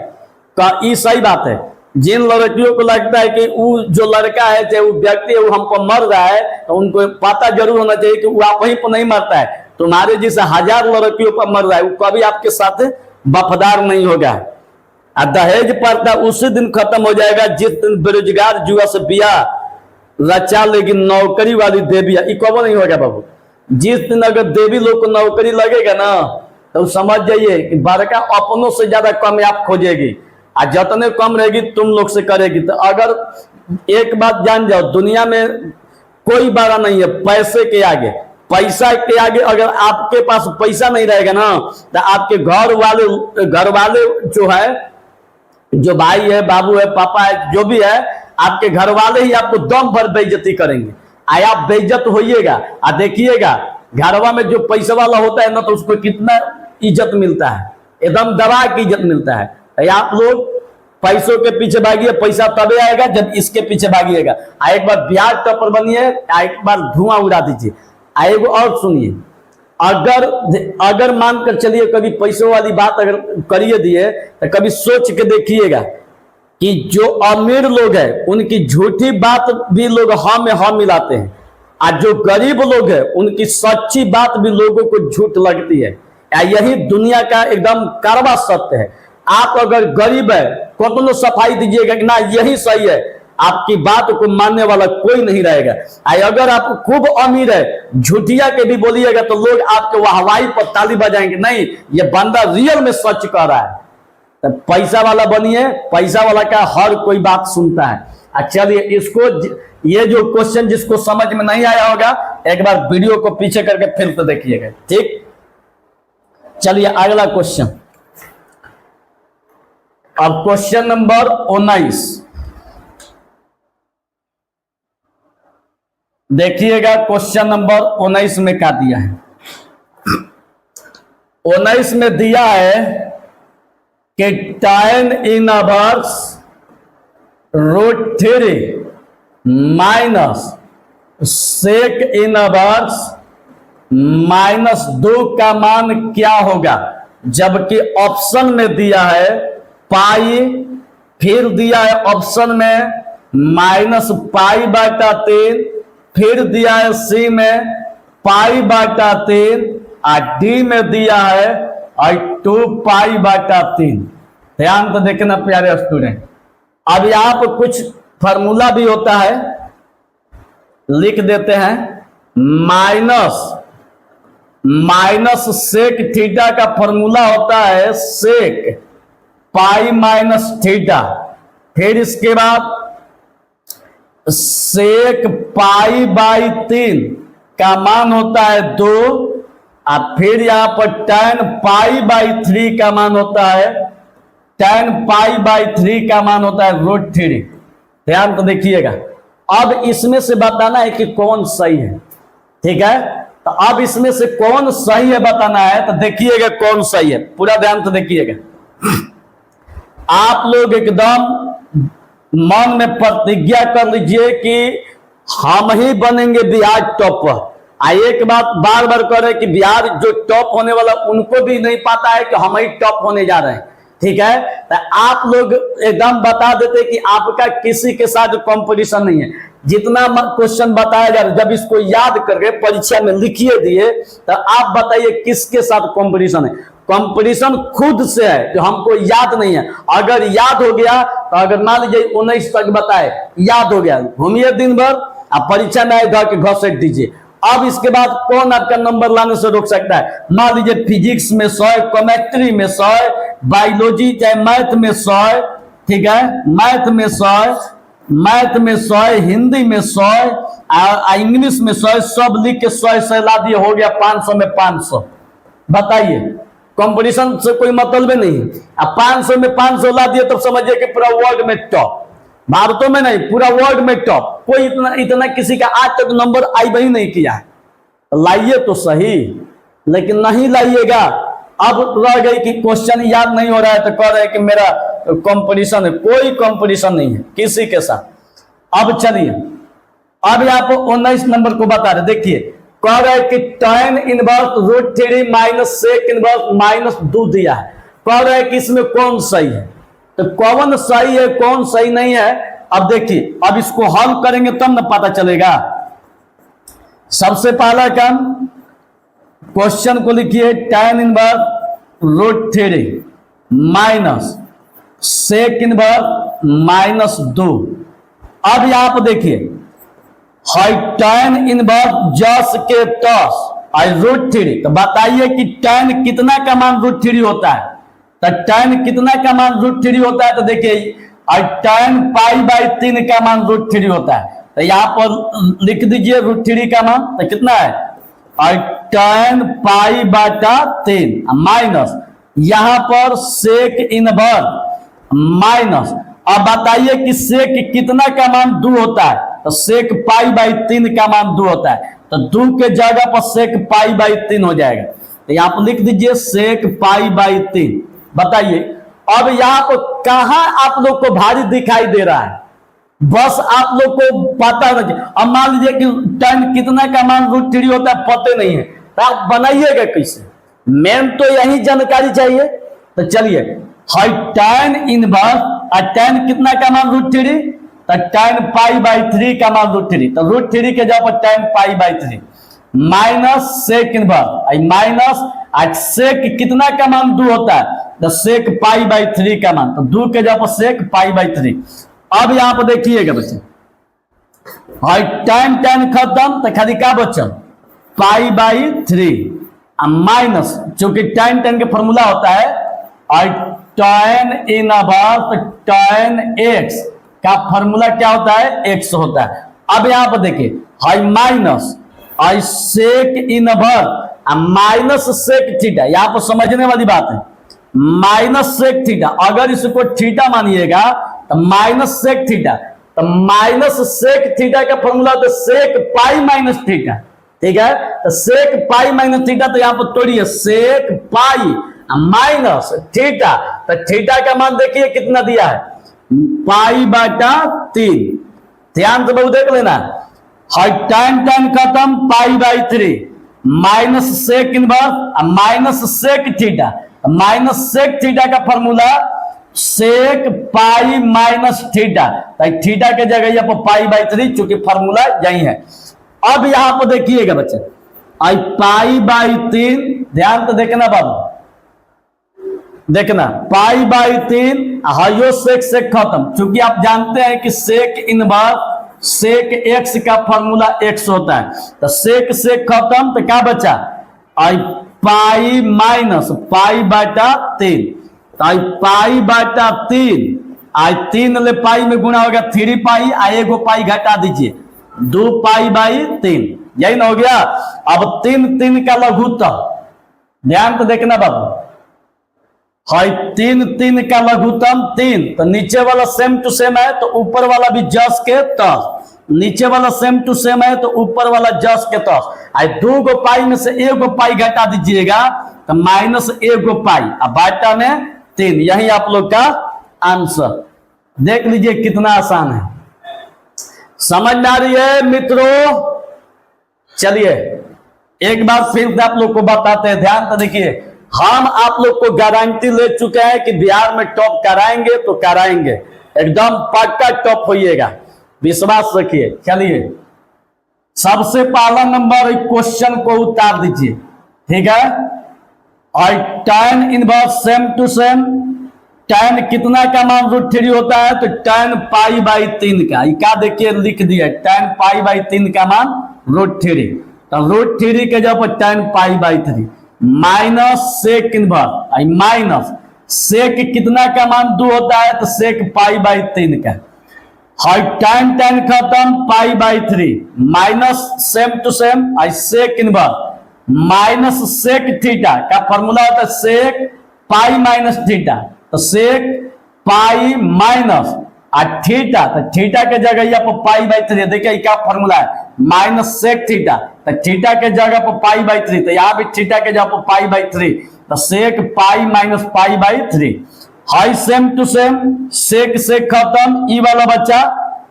का, ये सही बात है। जिन लड़कियों को लगता है कि वो जो लड़का है चाहे वो व्यक्ति है वो हम पर मर रहा है, तो उनको पता जरूर होना चाहिए कि वो आप वहीं पर नहीं मरता है, तुम्हारे जैसे 1000 लड़कियों पर मर रहा है, वो कभी आपके साथ वफादार नहीं होगा। दहेज प्रथा उसी दिन खत्म हो जाएगा जिस दिन बेरोजगार जुआ से बिया रचा लेकिन नौकरी वाली देवी, ये कब नहीं होगा बाबू। जिस दिन अगर देवी लोग को नौकरी लगेगा ना, तो समझ जाइए कि बड़का अपनों से ज्यादा कम आप खोजेगी, और जितने कम रहेगी तुम लोग से करेगी। तो अगर एक बात जान जाओ, दुनिया में कोई बड़ा नहीं है पैसे के आगे, पैसा के आगे अगर आपके पास पैसा नहीं रहेगा ना, तो आपके घर वाले जो है, जो भाई है, बाबू है, पापा है, जो भी है, आपके घर वाले ही आपको दम भर बेइज्जती करेंगे। आप बेइज्जत होइएगा, देखिएगा घरवा में जो पैसा वाला होता है ना, तो उसको कितना इज्जत मिलता है, एकदम दबा की इज्जत मिलता है। आप लोग पैसों के पीछे भागिए, पैसा तबे आएगा जब इसके पीछे भागिएगा। एक बार ब्याज टॉपर बनिए, एक बार धुआं उड़ा दीजिए। एगो और सुनिए, अगर मानकर चलिए कभी पैसों वाली बात अगर करिए दिए, तो कभी सोच के देखिएगा कि जो अमीर लोग हैं उनकी झूठी बात भी लोग हाँ में हाँ मिलाते हैं, और जो गरीब लोग हैं उनकी सच्ची बात भी लोगों को झूठ लगती है। यही दुनिया का एकदम कड़वा सत्य है। आप अगर गरीब है तो सफाई दीजिएगा कि ना यही सही है, आपकी बात को मानने वाला कोई नहीं रहेगा। अगर आप खूब अमीर है, झूठिया के भी बोलिएगा तो लोग आपके वाहवाही पर ताली बजाएंगे, नहीं ये बंदा रियल में सच कह रहा है। तो पैसा वाला बनिए, पैसा वाला का हर कोई बात सुनता है। चलिए इसको, ये जो क्वेश्चन जिसको समझ में नहीं आया होगा, एक बार वीडियो को पीछे करके फिर तो देखिएगा, ठीक। चलिए अगला क्वेश्चन, अब क्वेश्चन नंबर 19 देखिएगा। क्वेश्चन नंबर 19 में क्या दिया है? 19 में दिया है कि tan inverse √3 minus sec inverse -2 का मान क्या होगा, जबकि ऑप्शन में दिया है पाई, फिर दिया है ऑप्शन में -π/3, फिर दिया है सी में π/3, और डी में दिया है 2π/3। ध्यान तो देखना प्यारे स्टूडेंट, अब यहाँ पर कुछ फार्मूला भी होता है, लिख देते हैं माइनस सेक थीटा का फॉर्मूला होता है सेक पाई माइनस थीटा। फिर इसके बाद सेक पाई बाई 3 का मान होता है 2, और फिर यहां पर tan पाई बाई 3 का मान होता है tan पाई बाई 3 का मान होता है √3। ध्यान तो देखिएगा। अब इसमें से बताना है कि कौन सही है, ठीक है। तो अब इसमें से कौन सही है बताना है, तो देखिएगा कौन सही है, पूरा ध्यान तो देखिएगा। आप लोग एकदम मन में प्रतिज्ञा कर लीजिए कि हम ही बनेंगे बिहार टॉपर। एक बात बार बार कह रहे कि बिहार जो टॉप होने वाला उनको भी नहीं पता है कि हम ही टॉप होने जा रहे हैं, ठीक है। तो आप लोग एकदम बता देते कि आपका किसी के साथ कंपटीशन नहीं है। जितना क्वेश्चन बताया जा रहा है, जब इसको याद करके परीक्षा में लिखिए दिए, तो आप बताइए किसके साथ कंपटीशन है। कंपटीशन खुद से है, जो हमको याद नहीं है। अगर याद हो गया तो अगर मान लीजिए 19 तक बताए, याद हो गया, घूमिए दिन भर, आप परीक्षा में आए घर के घोषित दीजिए। अब इसके बाद कौन आपका नंबर लाने से रोक सकता है। मान लीजिए फिजिक्स में 100, केमिस्ट्री में 100, बायोलॉजी चाहे मैथ में 100, ठीक है, मैथ में 100, हिंदी में 100, इंग्लिश में 100, सब लिख के 100 ला दिए, हो गया 500 में 500। बताइए, कंपटीशन से कोई मतलब नहीं। अब 500 में 500 ला दिए तो समझिए कि पूरा वर्ल्ड में टॉप, भारतों में नहीं पूरा वर्ल्ड में टॉप। कोई इतना किसी का आज तक नंबर आई ही नहीं किया है। लाइए तो सही, लेकिन नहीं लाइएगा। अब रह गई कि क्वेश्चन याद नहीं हो रहा है तो कह रहे हैं कि मेरा कंपटीशन है। कोई कंपटीशन नहीं है किसी के साथ। अब चलिए, अब यहाँ पर 19 नंबर को बता रहे, देखिए कह रहे हैं कि tan inverse √3 minus sec inverse -2 दिया है। कह रहे हैं कि इसमें कौन सही है, तो कौन सही है कौन सही नहीं है। अब देखिए, अब इसको हल करेंगे तब ना पता चलेगा। सबसे पहला काम, क्वेश्चन को लिखिए tan inverse √3 minus sec inverse -2। अब यहां पर देखिए tan इनवर्स जस के तस √3, तो बताइए कि tan कितना का मान √3 होता है। तो tan कितना का मान √3 होता है, तो देखिए tan पाई बाई 3 का मान √3 होता है। तो यहां पर लिख दीजिए √3 का मान, तो कितना है tan पाई बाटा 3 माइनस यहां पर सेक इनवर्स माइनस। अब बताइए कि सेक कितना का मान 2 होता है, तो सेक पाई बाई 3 का मान 2 होता है। तो 2 के जगह पर सेक पाई बाई 3 हो जाएगा। तो यहां पर लिख दीजिए सेक पाई बाई 3। बताइए अब यहां पर कहां आप लोग को भारी दिखाई दे रहा है, बस आप लोग को पता नहीं। अब मान लीजिए कि tan कितना का मान √3 होता है पता नहीं है, तो आप बनाइएगा कैसे। मेन तो यही जानकारी चाहिए। तो चलिए, tan इनवर्स tan कितना का मान √3, तो tan पाई बाई 3 का मान √3। तो √3 के जगह पर tan pi by 3 minus sec inverse minus sec कितना का मान 2 होता है, तो सेक पाई बाई 3 का मान, तो 2 के जगह पर सेक पाई बाई 3। अब यहां पर देखिएगा बच्चे, tan खत्म, तो खाली क्या बचल पाई बाई 3 माइनस, चूंकि tan के फॉर्मूला होता है tan इनवर्स tan x का फॉर्मूला क्या होता है, x होता है। अब यहां पर देखिए minus sec inverse minus sec theta, यहां पर समझने वाली बात है, माइनस सेक थीटा। अगर इसको थीटा मानिएगा तो माइनस सेक थीटा, तो माइनस सेक थीटा का फॉर्मूला तो सेक पाई माइनस थीटा, ठीक है। तो सेक पाई माइनस थीटा, तो यहां पर तोड़िए सेक पाई माइनस थीटा, तो थीटा का मान देखिए कितना दिया है पाई बाटा 3। ध्यान से बहुत देख लेना, tan खत्म pi by 3 minus sec inverse minus sec theta, minus sec theta का formula sec pi minus theta, तो थीटा के जगह यहाँ पर पाई बाई 3, चूंकि फॉर्मूला यही है। अब यहां पर देखिएगा बच्चे पाई बाई 3, ध्यान तो देखना बाबू, देखना पाई बाई 3 हाइयो सेक खत्म, चूंकि आप जानते हैं कि सेक इनवर्स सेक एक्स का फॉर्मूला एक्स होता है, तो सेक से खत्म, तो क्या बचा आई पाई माइनस पाई बाटा 3, तो आई पाई बाटा 3, आई 3 ले पाई में गुणा हो गया 3 पाई, आई एगो पाई घटा दीजिए 2 पाई बाई 3, यही ना हो गया। अब 3 का लघुत्तम, ध्यान तो देखना बाबू, है 3 का लघुत्तम 3, तो नीचे वाला सेम टू सेम है तो ऊपर वाला भी जस के तस, नीचे वाला सेम टू सेम है तो ऊपर वाला जस के तस। आई 2 गो पाई में से 1 गो पाई घटा दीजिएगा तो माइनस 1 गो पाई, अब बाटा में 3, यही आप लोग का आंसर। देख लीजिए कितना आसान है, समझ में आ रही है मित्रों। चलिए एक बार फिर से आप लोग को बताते हैं, ध्यान तो देखिए, हम आप लोग को गारंटी ले चुके हैं कि बिहार में टॉप कराएंगे तो कराएंगे, एकदम पक्का टॉप होइएगा, विश्वास रखिए। चलिए सबसे पहला नंबर क्वेश्चन को उतार दीजिए, ठीक है। और tan inverse same to same, tan कितना का मान √3 होता है, तो tan पाई बाई 3 का, क्या देखिए लिख दिया tan पाई बाई 3 का मान √3, तो √3 के जब tan pi by 3 minus sec inverse, minus sec कितना का मान 2 होता है, तो सेक पाई बाई 3 का, और tan खत्म pi by 3 minus same to same आई sec inverse minus sec theta का फॉर्मूला होता है सेक पाई माइनस थीटा, तो सेक पाई माइनस थीटा, तो थीटा के जगह यहाँ पर पाई बाई 3, देखिए क्या फॉर्मूला है माइनस सेक थीटा, तो थीटा के जगह पर पाई बाई 3, तो यहाँ भी थीटा के जगह पर पाई बाई 3, तो sec pi minus pi by 3, हाई सेम टू सेम, सेक से खत्म, ई वाला बच्चा,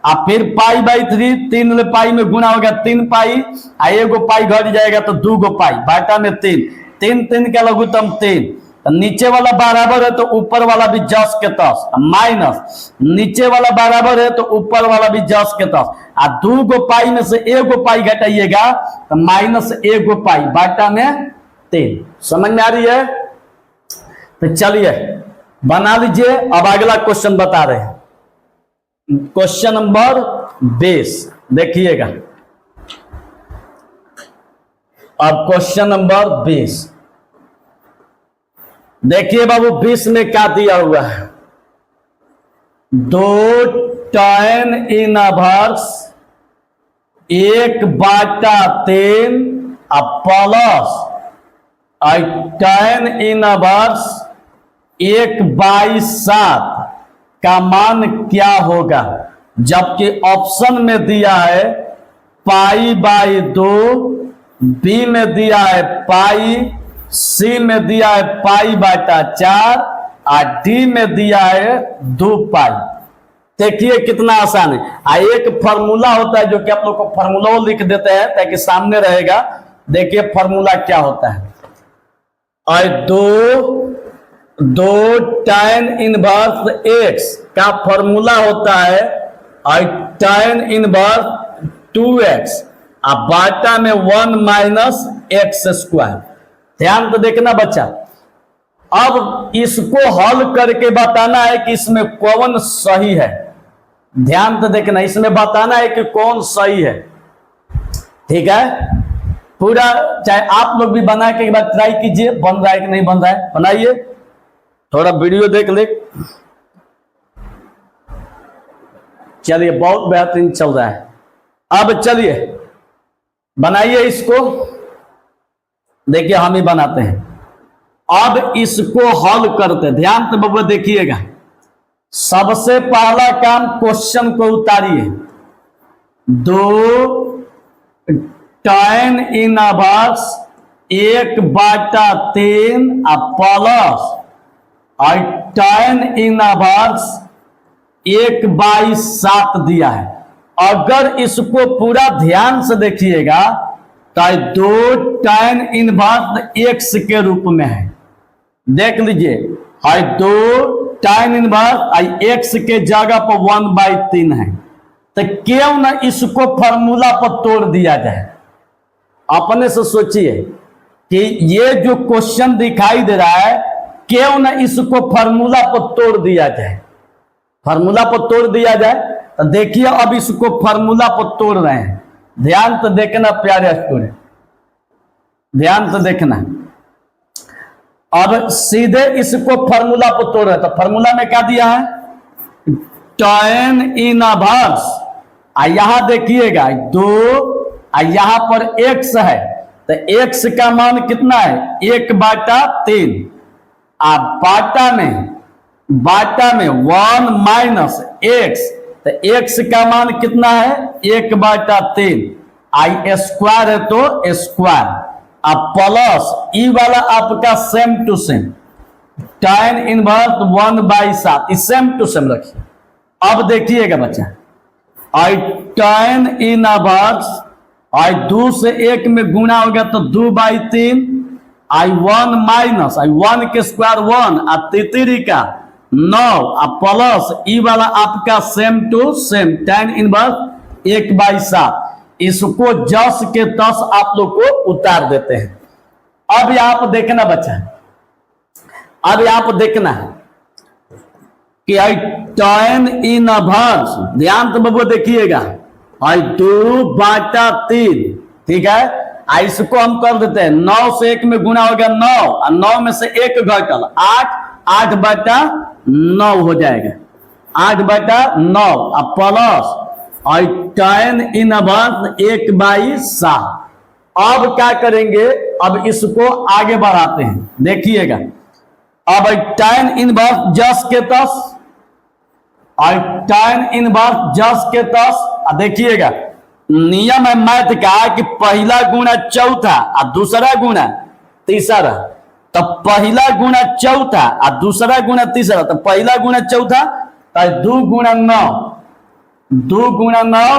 अब फिर पाई बाई 3, 3 ले पाई में गुणा हो गया 3 पाई, एगो पाई घट जाएगा तो 2 गो पाई, बाटा में 3 का लघुत्तम 3, तो नीचे वाला बराबर है तो ऊपर वाला भी जस के तस, माइनस नीचे वाला बराबर है तो ऊपर वाला भी जस के तस, 2 गो पाई में से 1 गो पाई घटाइएगा तो माइनस 1 गो पाई, बाटा में 3। समझ में आ रही है? तो चलिए बना लीजिए। अब अगला क्वेश्चन बता रहे हैं, क्वेश्चन नंबर 20 देखिएगा। अब क्वेश्चन नंबर 20 देखिए बाबू, 20 में क्या दिया हुआ है, 2 tan inverse 1/3 plus tan inverse 1/7 का मान क्या होगा, जबकि ऑप्शन में दिया है पाई बाई 2, बी में दिया है पाई, सी में दिया है पाई बाटा 4 और डी में दिया है 2 पाई। देखिए कितना आसान है। एक फार्मूला होता है जो कि आप लोग को फार्मूला लिख देते हैं ताकि सामने रहेगा। देखिए फार्मूला क्या होता है, और 2 tan इनवर्स x का फॉर्मूला होता है और tan इनवर्स 2x अब बाटा में 1 माइनस एक्स स्क्वायर। ध्यान तो देखना बच्चा, अब इसको हल करके बताना है कि इसमें कौन सही है। ध्यान तो देखना, इसमें बताना है कि कौन सही है, ठीक है। पूरा चाहे आप लोग भी बना के एक बार ट्राई कीजिए, बन रहा है कि नहीं बन रहा है, बनाइए, थोड़ा वीडियो देख ले। चलिए बहुत बेहतरीन चल रहा है। अब चलिए बनाइए इसको, देखिए हम ही बनाते हैं। अब इसको हल करते, ध्यान से बबुआ देखिएगा। सबसे पहला काम, क्वेश्चन को उतारिए। 2 tan इनवर्स 1/3 प्लस और tan इनवर्स 1/7 दिया है। अगर इसको पूरा ध्यान से देखिएगा तो 2 tan इनवर्स x के रूप में है। देख लीजिए, 2 tan इनवर्स x के जगह पर 1/3 है। तो क्यों ना इसको फार्मूला पर तोड़ दिया जाए। अपने से सोचिए कि ये जो क्वेश्चन दिखाई दे रहा है, क्यों ना इसको फार्मूला पर तोड़ दिया जाए। फार्मूला पर तोड़ दिया जाए तो देखिए अब इसको फॉर्मूला पर तोड़ रहे हैं। ध्यान तो देखना प्यारे स्टूडेंट, ध्यान तो देखना। अब सीधे इसको फॉर्मूला पर तोड़ रहे हैं। तो फॉर्मूला में क्या दिया है, tan इनवर्स, यहां देखिएगा 2, यहां पर x है, तो x का मान कितना है 1/3, बाटा में 1 माइनस x, तो x का मान कितना है 1/3, आई स्क्वायर है तो स्क्वायर, अब प्लस ई वाला आपका same to same tan inverse 1/7, same to same रखिए। अब देखिएगा बच्चा, आई tan इनवर्स आई 2 से 1 में गुणा हो गया तो 2/3, आई 1 माइनस आई 1 के स्क्वायर 1, और 3 का 9, और प्लस ई वाला आपका same to same tan inverse 1/7। इसको जस के तस आप लोग को उतार देते हैं। अब यहां पर देखना बच्चा, अब यहां पर देखना है कि आई tan इनवर्स, ध्यान तो बबू देखिएगा, आई 2/3, ठीक है। इसको हम कर देते हैं 9 से 1 में गुणा हो गया 9, और 9 में से 1 घटल 8, 8/9 हो जाएगा, 8/9, और प्लस और tan इनवर्स 1/7। अब क्या करेंगे, अब इसको आगे बढ़ाते हैं, देखिएगा। अब tan इनवर्स जस के तस, और tan इनवर्स जस के तस, देखिएगा नियम है मैथ का कि पहला गुणा चौथा और दूसरा गुणा तीसरा, तो पहला गुणा चौथा और दूसरा गुणा तीसरा, तो पहला गुणा चौथा तो 2 गुणा 9, 2 गुणा 9,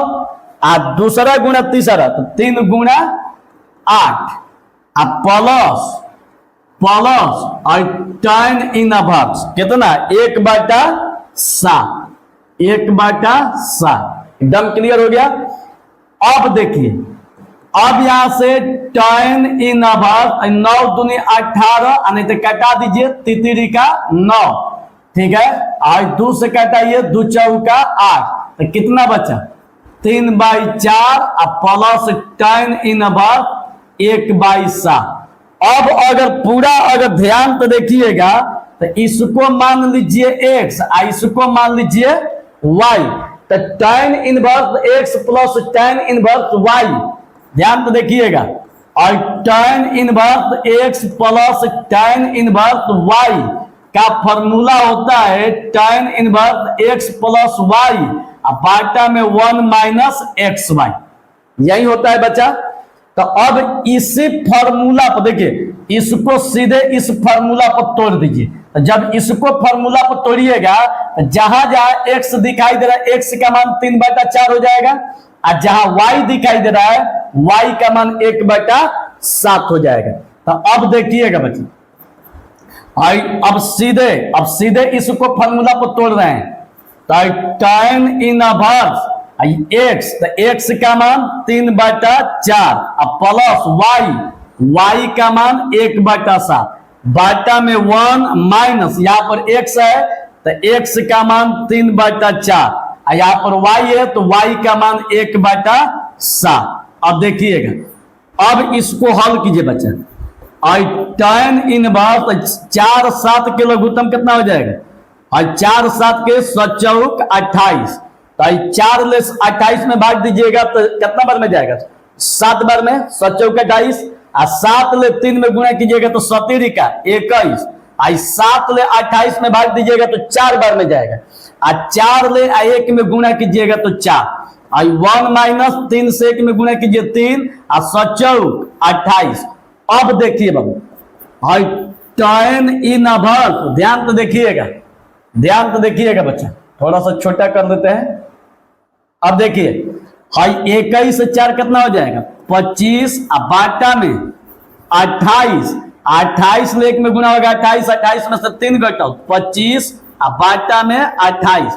और दूसरा गुणा तीसरा तो 3 गुणा 8, और प्लस और tan इनवर्स कितना 1/7, 1/7, एकदम क्लियर हो गया। अब देखिए, अब यहां से tan इनवर्स 9 दूनी 18, नहीं तो कटा दीजिए 3 का 9, ठीक है, और 2 से कटाइए 2 चौका 8, तो कितना बचा 3/4, और प्लस tan इनवर्स 1/7। अब अगर पूरा अगर ध्यान तो देखिएगा, तो इसको मान लीजिए x, इसको मान लीजिए y, तो tan inverse x plus tan inverse y, ध्यान तो देखिएगा, और tan inverse x plus tan inverse y का फॉर्मूला होता है tan inverse x plus y, और बाटा में 1 माइनस xy, यही होता है बच्चा। तो अब इसी फॉर्मूला पर देखिए, इसको सीधे इस फॉर्मूला पर तोड़ दीजिए। तो जब इसको फॉर्मूला पर तोड़िएगा, जहां जहां x दिखाई दे रहा है x का मान 3/4 हो जाएगा, और जहां y दिखाई दे रहा है y का मान 1/7 हो जाएगा। तो अब देखिएगा बच्चे, अब सीधे इसको फॉर्मूला पर तोड़ रहे हैं, तो tan इनवर्स x, तो x का मान 3/4, और प्लस y का मान 1/7, बाटा में 1 माइनस, यहाँ पर x है तो x का मान 3/4, और यहाँ पर y है तो y का मान 1/7। अब देखिएगा, अब इसको हल कीजिए बच्चा, और tan इनवर्स 4 7 के लघुत्तम कितना हो जाएगा, और 4 7 के 7 28, तो 4 ले 28 में भाग दीजिएगा तो कितना बार में जाएगा 7 बार में, 7 चौक 28, और 7 ले 3 में गुणा कीजिएगा तो 17 का 21, 7 ले 28 में भाग दीजिएगा तो 4 बार में जाएगा, और 4 ले 1 में गुणा कीजिएगा तो 4, 1 माइनस 3 से 1 में गुणा कीजिए 3, और 7 चौक 28। अब देखिए बाबू, tan इनवर्स, ध्यान तो देखिएगा बच्चा, थोड़ा सा छोटा कर देते हैं। अब देखिए, 21 से 4 कितना हो जाएगा 25, और बाटा में 28, 28 ले 1 में गुणा होगा 28, 28 में से 3 घटाओ 25, और बाटा में 28।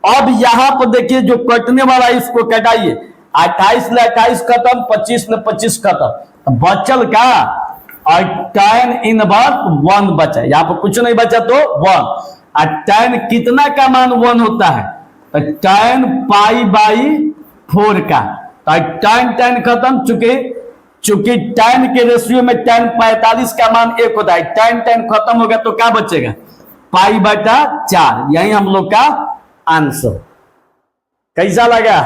अब यहां पर देखिए जो कटने वाला है इसको कटाइए, 28 ले 28 खत्म, 25 में 25 खत्म, बचल का और tan इनवर्स 1 बचा, यहाँ पर कुछ नहीं बचा तो 1, और tan कितना का मान 1 होता है, तो tan पाई बाई 4 का, तो tan tan खत्म, चूंकि tan के रेशियो में tan 45 का मान 1 होता है, tan tan खत्म हो गया तो क्या बचेगा, पाई बटा 4। यही हम लोग का आंसर। कैसा लगा,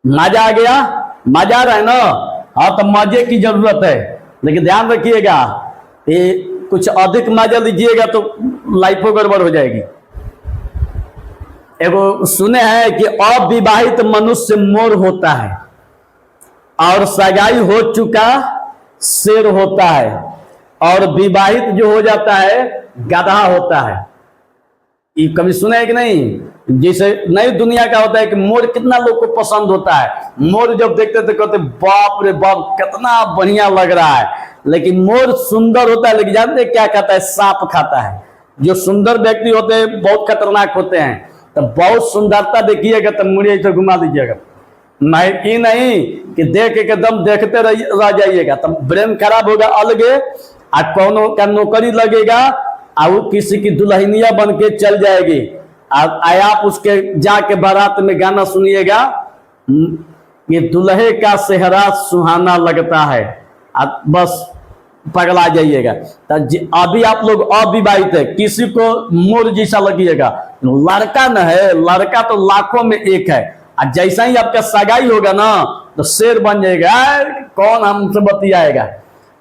मजा आ गया, मजा आ रहा है ना? हाँ, तो मजे की जरूरत है, लेकिन ध्यान रखिएगा ये कुछ अधिक मजा लीजिएगा तो लाइफ गड़बड़ हो जाएगी। एगो सुने हैं कि अविवाहित मनुष्य मोर होता है और सगाई हो चुका शेर होता है, और विवाहित जो हो जाता है गधा होता है। ये कभी सुना है कि नहीं? जैसे नई दुनिया का होता है कि मोर कितना लोग को पसंद होता है, मोर जब देखते तो कहते बाप रे बाप कितना बढ़िया लग रहा है। लेकिन मोर सुंदर होता है, लेकिन जानते क्या खाता है, सांप खाता है। जो सुंदर व्यक्ति होते हैं बहुत खतरनाक होते हैं, तो बहुत सुंदरता देखिएगा तो मुड़िए तो घुमा दीजिएगा, नहीं कि देख के एकदम देखते रह जाइएगा, तब ब्रेन खराब होगा अलगे, आ कौनों का नौकरी लगेगा, आ वो किसी की दुल्हनिया बन के चल जाएगी, आप उसके जाके बारात में गाना सुनिएगा, ये दुल्हे का सेहरा सुहाना लगता है, आप बस पगला जाइएगा। तो अभी आप लोग अविवाहित है, किसी को मोर जैसा लगिएगा, लड़का न है, लड़का तो लाखों में एक है, और जैसा ही आपका सगाई होगा ना तो शेर बन जाएगा, कौन हमसे बतियाएगा।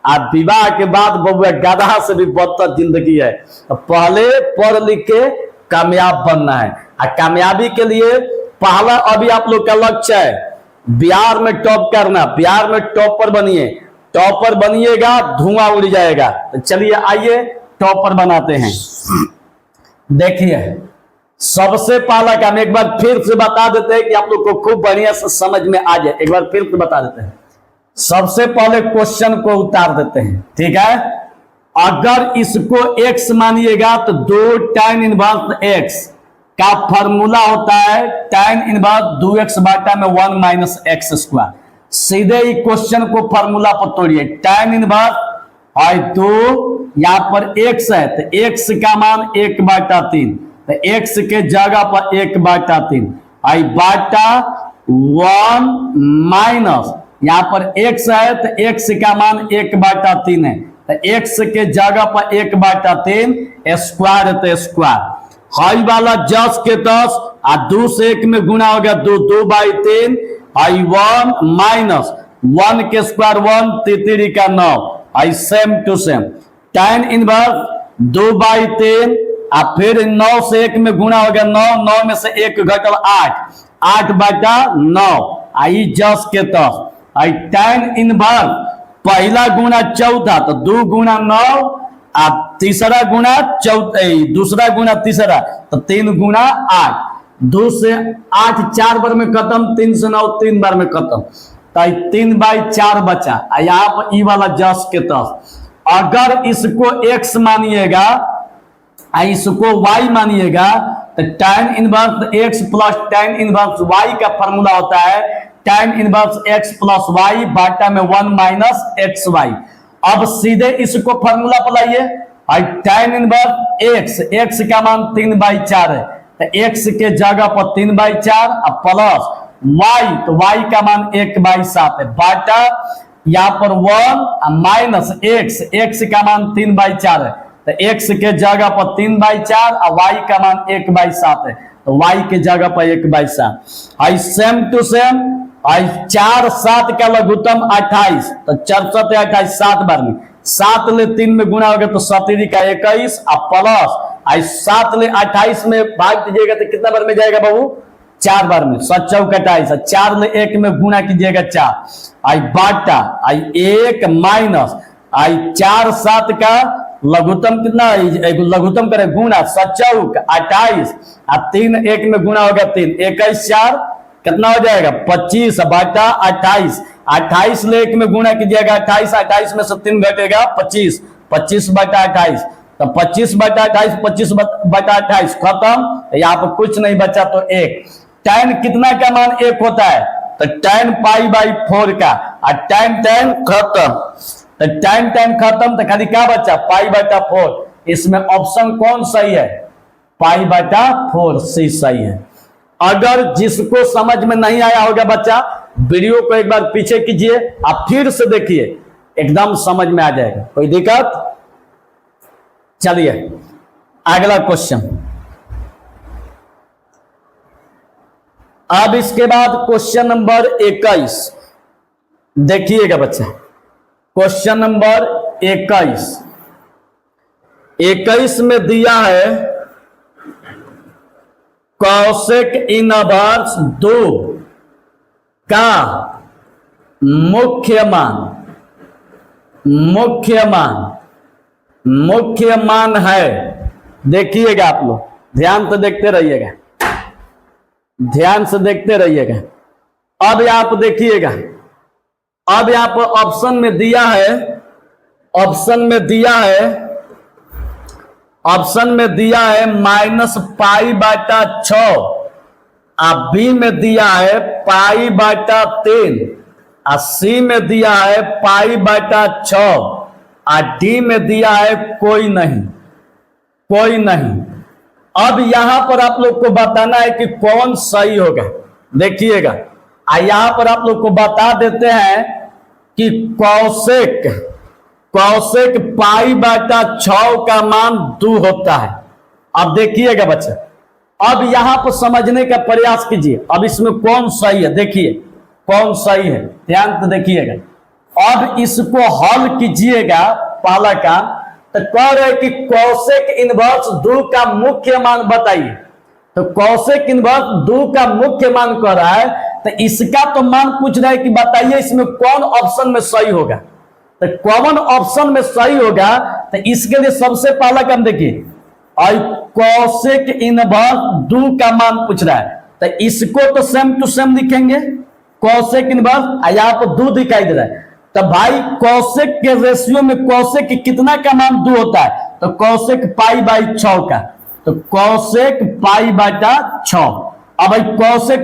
आप विवाह के बाद बबुआ गधा से भी बदतर जिंदगी है, तो पहले पढ़ लिख के कामयाब बनना है। और कामयाबी के लिए पहला अभी आप लोग का लक्ष्य है बिहार में टॉप करना, बिहार में टॉपर बनिए, टॉपर बनिएगा धुआं उड़ जाएगा। तो चलिए आइए टॉपर बनाते हैं। देखिए सबसे पहला काम एक बार फिर से बता देते हैं कि आप लोग को खूब बढ़िया से समझ में आ जाए, एक बार फिर से बता देते हैं। सबसे पहले क्वेश्चन को उतार देते हैं, ठीक है। अगर इसको x मानिएगा तो 2 tan इनवर्स x का फॉर्मूला होता है tan इनवर्स 2x बाटा में 1 माइनस एक्स स्क्वायर। सीधे ही क्वेश्चन को फॉर्मूला पर तोड़िए, tan इनवर्स और 2 यहाँ पर x है तो x का मान 1 बाटा 3, तो x के जगह पर 1 बाटा 3 आई बाटा 1 माइनस यहाँ पर x है तो x का मान 1 बाटा 3 है, तो x के जगह पर 1 बाटा 3 स्क्वायर है तो स्क्वायर हाई वाला 10 के 10 और 2 से 1 में गुना हो गया 2 बाई 3 आई 1 माइनस 1 के स्क्वायर 1 3 का 9 i same to same tan inverse 2 by 3 और फिर 9 से 1 में गुना हो गया 9 में से 1 घटल 8 बाटा 9 आई 10 के 10 आई tan इनवर्स पहला गुना चौथा तो 2 गुना 9 और तीसरा गुना चौथा, दूसरा गुना तीसरा तो 3 गुना 8, 2 से 8 4 बार में खत्म, 3 से 9 3 बार में खत्म, तो 3 बाई 4 बचा। यहाँ पर ई वाला 10 के 10। अगर इसको x मानिएगा इसको y मानिएगा तो tan inverse x plus tan inverse y का फॉर्मूला होता है tan inverse x plus y बाटा में 1 माइनस एक्स वाई। अब सीधे इसको फॉर्मूला पर लाइए, tan इनवर्स x का मान 3 बाई 4 है, तो x के जगह पर 3 बाई 4 और प्लस y, तो y का मान 1 बाई 7 है बाटा यहाँ पर 1 माइनस x का मान 3 बाई 4 है, तो x के जगह पर 3 बाई 4 और y का मान 1 बाई 7 है, तो y के जगह पर 1 by 7 I same to same I 4 7 का लघुत्तम 28, तो 4 7 28 7 बार में 7 ले 3 में गुना हो गया तो 7 का 21 और प्लस आई 7 ले 28 में भाग दीजिएगा तो कितना बार में जाएगा बाबू 4 बार में, 7 चौक 28, 4 ले 1 में गुना कीजिएगा 4 आई बाटा आई 1 माइनस आई 4 7 का लघुत्तम कितना लघुत्तम करे गुना 7 चौक 28 और 3 1 में गुना हो गया 3 21 4 कितना हो जाएगा 25 बाटा 28, 28 ले 1 में गुना कीजिएगा 28, 28 में से 3 घटेगा 25, 25 बाटा 28, तो 25 बाटा 28 25 बाटा 28 खत्म, यहाँ पर कुछ नहीं बचा तो 1। tan कितना का मान 1 होता है तो tan पाई बाई 4 का, और tan खत्म, तो tan खत्म तो खाली क्या बचा पाई बाटा 4। इसमें ऑप्शन कौन सही है पाई बाटा 4 सी सही है। अगर जिसको समझ में नहीं आया होगा बच्चा, वीडियो को एक बार पीछे कीजिए, आप फिर से देखिए, एकदम समझ में आ जाएगा। कोई दिक्कत? चलिए अगला क्वेश्चन। अब इसके बाद क्वेश्चन नंबर 21 देखिएगा बच्चा। क्वेश्चन नंबर 21 में दिया है कौशिक इनवर्स 2 का मुख्य मान है। देखिएगा आप लोग, ध्यान से देखते रहिएगा, ध्यान से देखते रहिएगा। अब यहां पर देखिएगा, अब यहां पर ऑप्शन में दिया है, ऑप्शन में दिया है -π/6, और बी में दिया है π/3, और सी में दिया है π/6, और डी में दिया है कोई नहीं। अब यहां पर आप लोग को बताना है कि कौन सही होगा। देखिएगा, यहां पर आप लोग को बता देते हैं कि कौशिक π/6 का मान 2 होता है। अब देखिएगा बच्चा, अब यहां पर समझने का प्रयास कीजिए, अब इसमें कौन सही है, देखिए कौन सही है, ध्यान से देखिएगा। अब इसको हल कीजिएगा, पहला काम तो कह रहे कि कौशिक इनवर्स 2 का मुख्य मान बताइए। तो कौशिक इनवर्स 2 का मुख्य मान कह रहा है, तो इसका तो मान पूछ रहा है कि बताइए इसमें कौन ऑप्शन में सही होगा। तो कौन ऑप्शन में सही होगा, तो इसके लिए सबसे पहला काम देखिए, और कौशिक इनवर्स 2 का मान पूछ रहा है, तो इसको तो सेम टू सेम लिखेंगे, कौशिक इनवर्स, यहाँ पर 2 दिखाई दे रहा है, तो भाई कौशिक के रेशियो में कौशिक कितना का मान 2 होता है, तो कौशिक π/6 का, तो कौशिक π/6। अब भाई कौशिक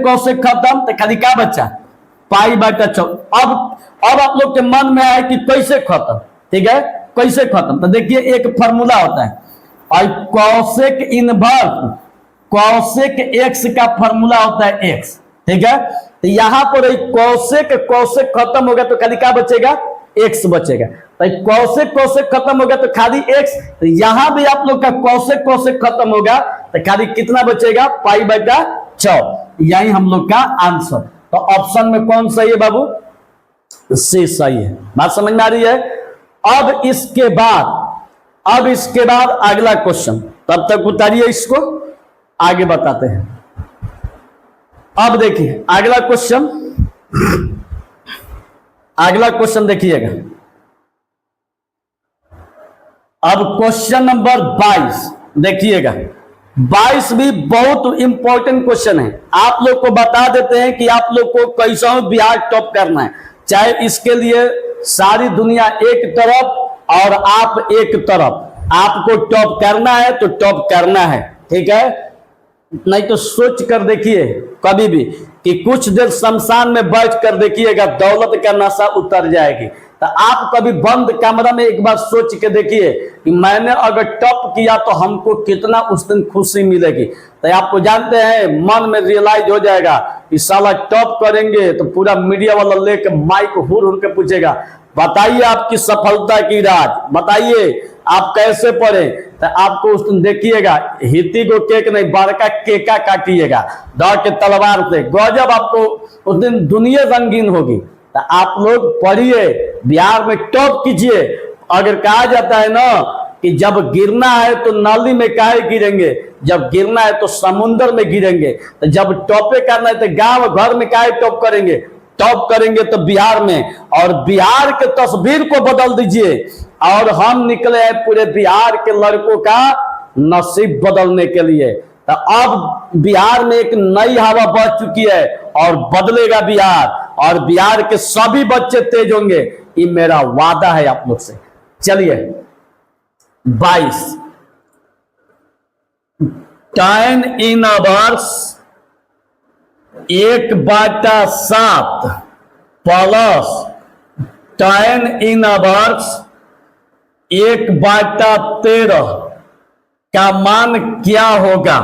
खत्म, तो खाली क्या बच्चा π/6। अब आप लोग के मन में आए कि कैसे खत्म, ठीक है, कैसे खत्म, तो देखिए एक फॉर्मूला होता है, और कौशिक इनवर्स कौशिक x का फॉर्मूला होता है x, ठीक है। तो यहां पर कौशिक खत्म हो गया तो खाली क्या बचेगा, x बचेगा। तो कौशिक खत्म हो गया तो खाली x, तो यहां भी आप लोग का कौशिक खत्म होगा तो खाली कितना बचेगा, π/6। यही हम लोग का आंसर। तो ऑप्शन में कौन सही है बाबू, सी सही है। बात समझ में आ रही है? अब इसके बाद अगला क्वेश्चन, तब तक उतारिए इसको, आगे बताते हैं। अब देखिए अगला क्वेश्चन देखिएगा। अब क्वेश्चन नंबर 22 देखिएगा। 22 भी बहुत इंपॉर्टेंट क्वेश्चन है। आप लोग को बता देते हैं कि आप लोग को कैसा बिहार टॉप करना है, चाहे इसके लिए सारी दुनिया एक तरफ और आप एक तरफ, आपको टॉप करना है तो टॉप करना है, ठीक है। नहीं तो सोच कर देखिए कभी भी कि कुछ देर शमशान में बैठ कर देखिएगा, दौलत का नशा उतर जाएगी। तो आप कभी बंद कमरा में एक बार सोच के देखिए कि मैंने अगर टॉप किया तो हमको कितना उस दिन खुशी मिलेगी। तो आपको जानते हैं मन में रियलाइज हो जाएगा कि साला टॉप करेंगे तो पूरा मीडिया वाला लेके माइक हुर के पूछेगा, बताइए आपकी सफलता की राज, बताइए आप कैसे पढ़े। तो आपको उस दिन देखिएगा हिती को केक नहीं बड़का केका काटिएगा दौड़ के तलवार से, गजब आपको उस दिन दुनिया रंगीन होगी। तो आप लोग पढ़िए, बिहार में टॉप कीजिए। अगर कहा जाता है ना कि जब गिरना है तो नाली में काहे गिरेंगे, जब गिरना है तो समुद्र में गिरेंगे, तो जब टॉपे करना है तो गांव घर में काहे टॉप करेंगे, टॉप करेंगे तो बिहार में। और बिहार के तस्वीर को बदल दीजिए, और हम निकले हैं पूरे बिहार के लड़कों का नसीब बदलने के लिए। तो अब बिहार में एक नई हवा बह चुकी है और बदलेगा बिहार, और बिहार के सभी बच्चे तेज होंगे, ये मेरा वादा है आप लोग से। चलिए 22 tan inverse 1/7 plus tan inverse 1/13 का मान क्या होगा।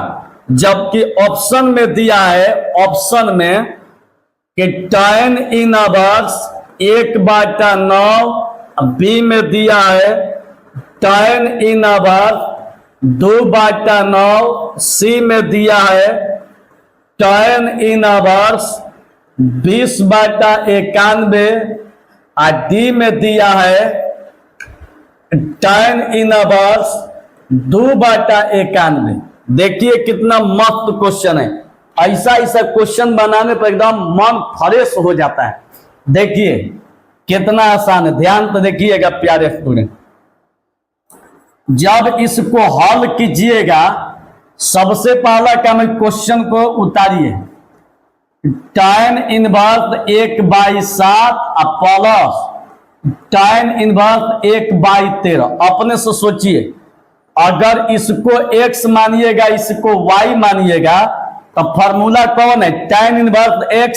जबकि ऑप्शन में दिया है, ऑप्शन में कि tan इनवर्स 1/9, बी में दिया है tan इनवर्स 2/9, सी में दिया है tan इनवर्स 20/91, और डी में दिया है tan इनवर्स 2/91। देखिए कितना मस्त क्वेश्चन है। ऐसा ऐसा क्वेश्चन बनाने पर एकदम मन फ्रेश हो जाता है। देखिए कितना आसान है, ध्यान तो देखिएगा प्यारे स्टूडेंट। जब इसको हल कीजिएगा, सबसे पहला काम है क्वेश्चन को उतारिए। tan inverse 1/7 plus tan inverse 1/13। अपने से सोचिए, अगर इसको x मानिएगा, इसको y मानिएगा, तो फॉर्मूला कौन है? tan inverse x,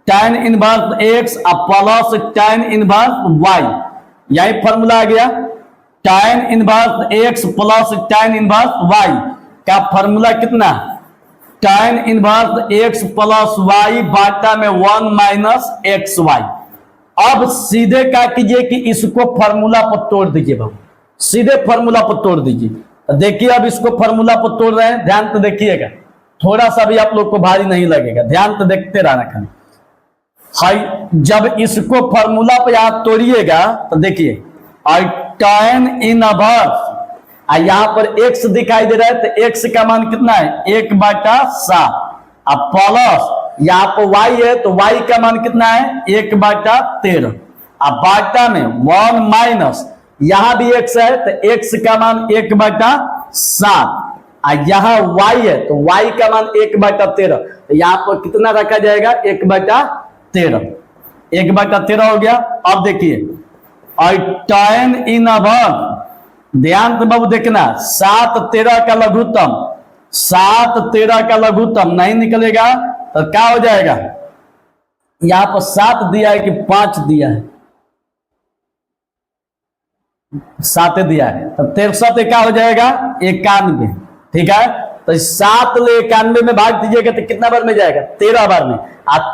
tan inverse x plus tan inverse y। यही फॉर्मूला आ गया। tan inverse x plus tan inverse y का फॉर्मूला कितना? tan inverse x plus y बाटा में 1 माइनस xy। अब सीधे क्या कीजिए कि इसको फॉर्मूला पर तोड़ दीजिए बाबू, सीधे फॉर्मूला पर तोड़ दीजिए। तो देखिए अब इसको फॉर्मूला पर तोड़ रहे हैं, ध्यान तो देखिएगा, थोड़ा सा भी आप लोग को भारी नहीं लगेगा, ध्यान तो देखते रहना खाली। हाई जब इसको फॉर्मूला पर आप तोड़िएगा तो देखिए tan इनवर्स, यहां पर x दिखाई दे रहा है, तो x का मान कितना है? 1/7। अब प्लस यहाँ पर y है, तो y का मान कितना है? 1/13। अब बाटा में 1 माइनस, यहां भी x है, तो x का मान 1/7। यहां y है, तो y का मान 1/13। तो यहां पर कितना रखा जाएगा? 1/13। 1/13 हो गया। अब देखिए और tan इनवर्स, ध्यान से बाबू देखना, 7 13 का लघुत्तम, 7 13 का लघुत्तम नहीं निकलेगा तो क्या हो जाएगा? यहां पर 7 दिया है कि 5 दिया है? 7 दिया है, तो 63 क्या हो जाएगा? 91। ठीक है, तो 7 ले 91 में भाग दीजिएगा तो कितना बार में जाएगा? 13 बार में।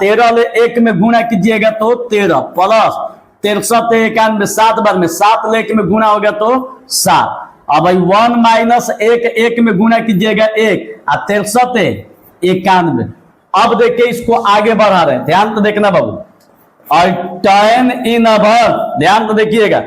13 ले 1 में गुणा कीजिएगा तो 13 प्लस 63 91 7 बार में, 7 ले 1 में गुणा होगा तो 7। अब भाई 1 माइनस 1 1 में गुणा कीजिएगा 1, 63 91। अब देखिए इसको आगे बढ़ा रहे हैं, ध्यान तो देखना बाबू। और tan इनवर्स, ध्यान तो देखिएगा,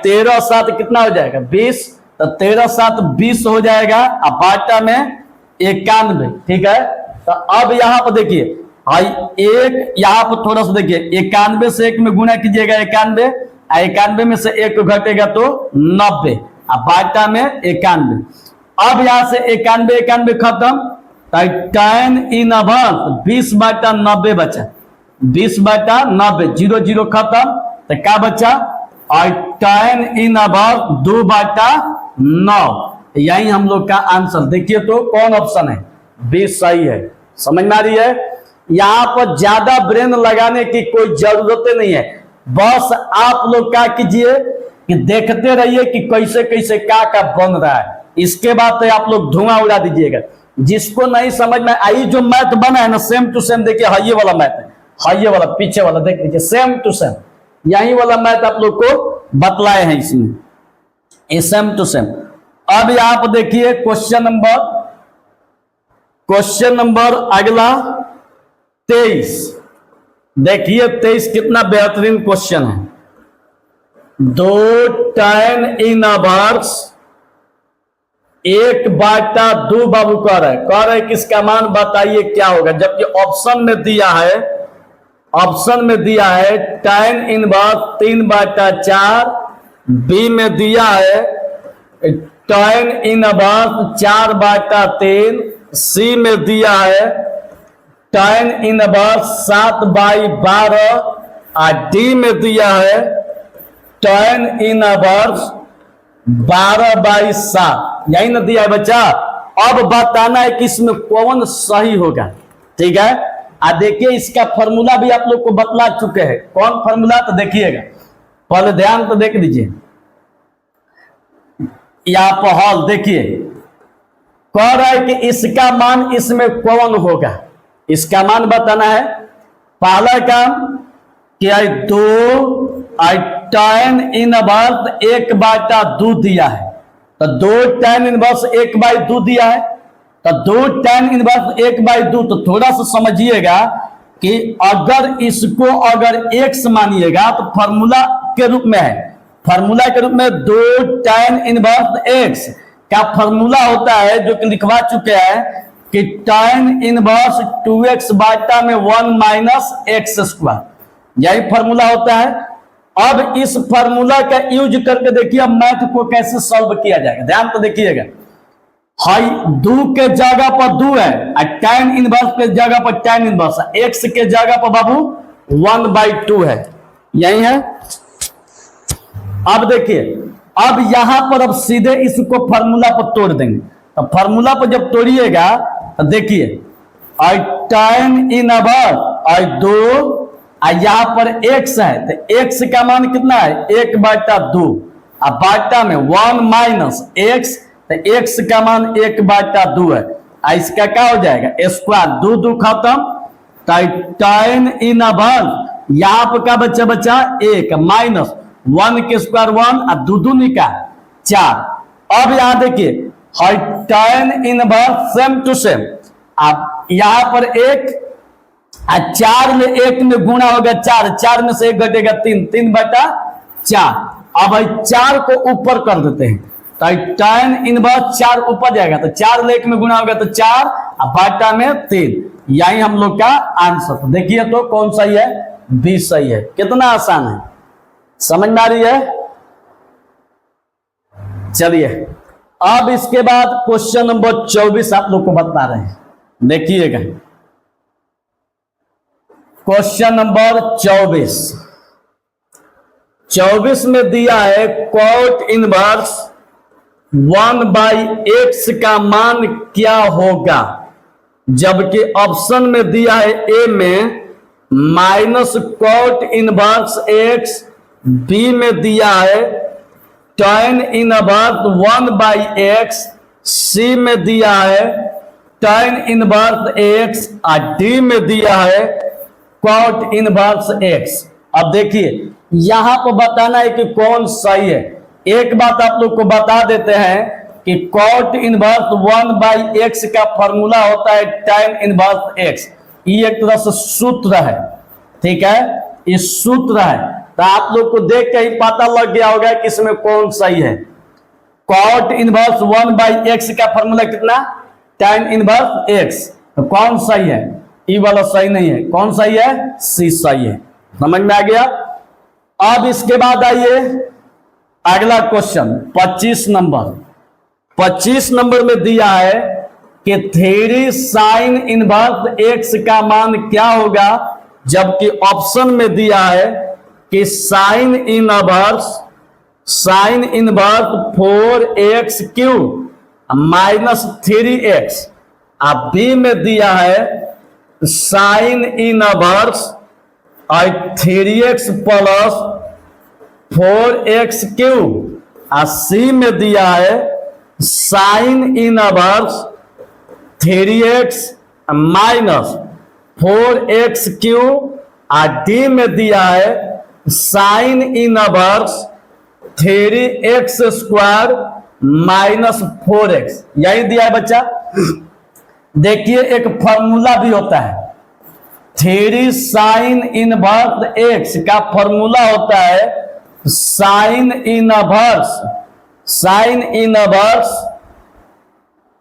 13 7 कितना हो जाएगा? 20। तो 13 7 20 हो जाएगा, अब बाटा में 91। ठीक है, तो अब यहां पर देखिए एक, यहां पर थोड़ा सा देखिए, 91 से 1 में गुणा कीजिएगा 91, 91 में से 1 घटेगा तो 90, अब बाटा में 91। अब यहां से 91 91 खत्म, tan इनवर्स 20/90 बचा, 20/90, 0 0 खत्म, तो क्या बचा? और tan इनवर्स 2/9। यही हम लोग का आंसर। देखिए तो कौन ऑप्शन है? 20 सही है। समझ में आ रही है? यहां पर ज्यादा ब्रेन लगाने की कोई जरूरत नहीं है, बस आप लोग क्या कीजिए कि देखते रहिए कि कैसे कैसे क्या क्या बन रहा है। इसके बाद तो आप लोग धुआं उड़ा दीजिएगा। जिसको नहीं समझ में आई, जो मैथ बना है ना सेम टू सेम, देखिए हाई वाला मैथ है, हाई वाला पीछे वाला देख लीजिए, सेम टू सेम यही वाला मैथ आप लोग को बतलाए हैं इसमें, ये सेम टू सेम। अब यहां पर देखिए क्वेश्चन नंबर अगला 23। देखिए 23 कितना बेहतरीन क्वेश्चन है। 2 tan इनवर्स 1/2 बाबू कह रहे किसका मान बताइए क्या होगा? जबकि ऑप्शन में दिया है tan इनवर्स 3/4, बी में दिया है tan इनवर्स 4/3, सी में दिया है tan इनवर्स 7/12, और डी में दिया है tan इनवर्स 12/7। यही ना दिया है बच्चा। अब बताना है कि इसमें कौन सही होगा। ठीक है, देखिए इसका फॉर्मूला भी आप लोग को बतला चुके हैं। कौन फॉर्मूला? तो देखिएगा, पहले ध्यान तो देख लीजिए। यहां पर हल देखिए, कह रहा है कि इसका मान इसमें कौन होगा, इसका मान बताना है। पहला काम कि आई 2 आई tan इनवर्स 1/2 दिया है, तो 2 tan इनवर्स 1/2 दिया है, तो 2 tan इनवर्स 1/2। तो थोड़ा सा समझिएगा कि अगर इसको अगर x मानिएगा तो फॉर्मूला के रूप में है, फॉर्मूला के रूप में 2 tan इनवर्स x का फॉर्मूला होता है जो कि लिखवा चुके हैं कि tan इनवर्स 2x बाटा में 1 - x², यही फॉर्मूला होता है। अब इस फॉर्मूला का यूज करके देखिए मैथ को कैसे सॉल्व किया जाएगा, ध्यान तो देखिएगा। हाई 2 के जगह पर 2 है, tan इनवर्स के जगह पर tan इनवर्स, x के जगह पर बाबू 1/2 है, यही है। अब देखिए, अब यहां पर अब सीधे इसको फॉर्मूला पर तोड़ देंगे, तो फॉर्मूला पर जब तोड़िएगा तो देखिए आई tan इनवर्स 2 यहां पर x है, तो x का मान कितना है 1/2, अब बाटा में 1 - x, तो x का मान 1/2 है। इसका क्या हो जाएगा स्क्वायर, 2 2 खत्म, तो tan इनवर्स यहां पर क्या बच्चा 1 माइनस 1 के स्क्वायर 1 और 2 2 का 4। अब यहां देखिए tan inverse same to same, अब यहां पर 1 4 में 1 में गुणा होगा 4, 4 में से 1 घटेगा 3, 3/4। अब 4 को ऊपर कर देते हैं, तो tan इनवर्स 4 ऊपर जाएगा, तो 4 1 में गुणा होगा तो 4 और बाटा में 3, यही हम लोग का आंसर। देखिए तो कौन सही है, बी सही है। कितना आसान है, समझ में आ रही है। चलिए अब इसके बाद क्वेश्चन नंबर 24 आप लोग को बता रहे हैं, देखिएगा क्वेश्चन नंबर 24 में दिया है cot इनवर्स 1/x का मान क्या होगा, जबकि ऑप्शन में दिया है ए में -cot इनवर्स x, बी में दिया है tan इनवर्स 1/x, सी में दिया है tan इनवर्स x और डी में दिया है cot इनवर्स x। अब देखिए यहां पर बताना है कि कौन सही है। एक बात आप लोग को बता देते हैं कि cot इनवर्स 1/x का फॉर्मूला होता है tan इनवर्स x, ये एक तरह से सूत्र है, ठीक है, ये सूत्र है। तो आप लोग को देख के ही पता लग गया होगा कि इसमें कौन सही है। cot इनवर्स 1/x का फॉर्मूला कितना, tan इनवर्स x, तो कौन सही है, ई वाला सही नहीं है, कौन सही है, सी सही है। समझ में आ गया। अब इसके बाद आइए अगला क्वेश्चन 25 नंबर में दिया है कि 3 sin इनवर्स x का मान क्या होगा, जबकि ऑप्शन में दिया है कि sin इनवर्स 4x³ -3x, अब बी में दिया है sin इनवर्स 3x + 4x³ और सी में दिया है sin इनवर्स 3x - 4x³ और डी में दिया है sin इनवर्स 3x² - 4x, यही दिया है बच्चा। देखिए एक फॉर्मूला भी होता है, 3 sin इनवर्स x का फॉर्मूला होता है sin इनवर्स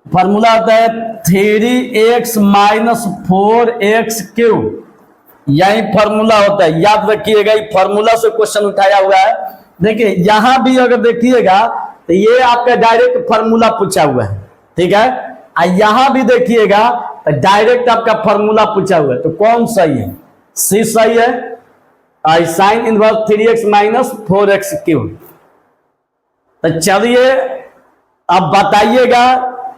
फॉर्मूला होता है 3x - 4x³, यही फॉर्मूला होता है, याद रखिएगा। ये फॉर्मूला से क्वेश्चन उठाया हुआ है। देखिए यहां भी अगर देखिएगा तो ये आपका डायरेक्ट फॉर्मूला पूछा हुआ है, ठीक है, यहां भी देखिएगा तो डायरेक्ट आपका फॉर्मूला पूछा हुआ है, तो कौन सही है, सी सही है, sin इनवर्स 3x - 4x³। तो चलिए अब बताइएगा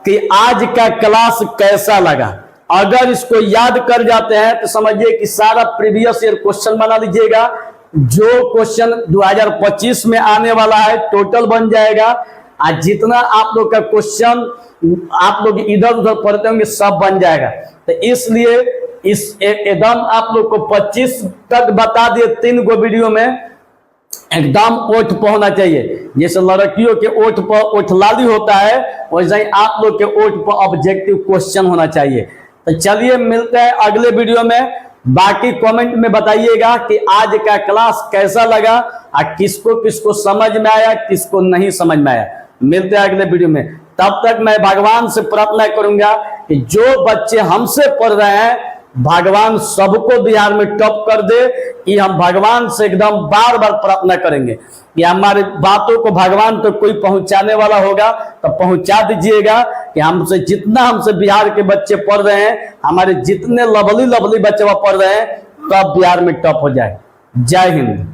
कि आज का क्लास कैसा लगा। अगर इसको याद कर जाते हैं तो समझिए कि सारा प्रीवियस ईयर क्वेश्चन बना लीजिएगा, जो क्वेश्चन 2025 में आने वाला है टोटल बन जाएगा। आज जितना आप लोग का क्वेश्चन आप लोग इधर उधर पढ़ते होंगे सब बन जाएगा। तो इसलिए इस एकदम आप लोग को 25 तक बता दिए 3 गो वीडियो में, एकदम ओठ पर होना चाहिए। जैसे लड़कियों के ओठ पर ओठ लाली होता है, वैसे ही आप लोग के ओठ पर ऑब्जेक्टिव क्वेश्चन होना चाहिए। तो चलिए मिलते हैं अगले वीडियो में। बाकी कमेंट में बताइएगा कि आज का क्लास कैसा लगा और किसको किसको समझ में आया, किसको नहीं समझ में आया। मिलते हैं अगले वीडियो में। तब तक मैं भगवान से प्रार्थना करूंगा कि जो बच्चे हमसे पढ़ रहे हैं भगवान सबको बिहार में टॉप कर दे। कि हम भगवान से एकदम बार बार प्रार्थना करेंगे कि हमारी बातों को भगवान तक कोई पहुंचाने वाला होगा तो पहुंचा दीजिएगा। कि हमसे बिहार के बच्चे पढ़ रहे हैं, हमारे जितने लवली बच्चे वह पढ़ रहे हैं, तब बिहार में टॉप हो जाए। जय हिंद।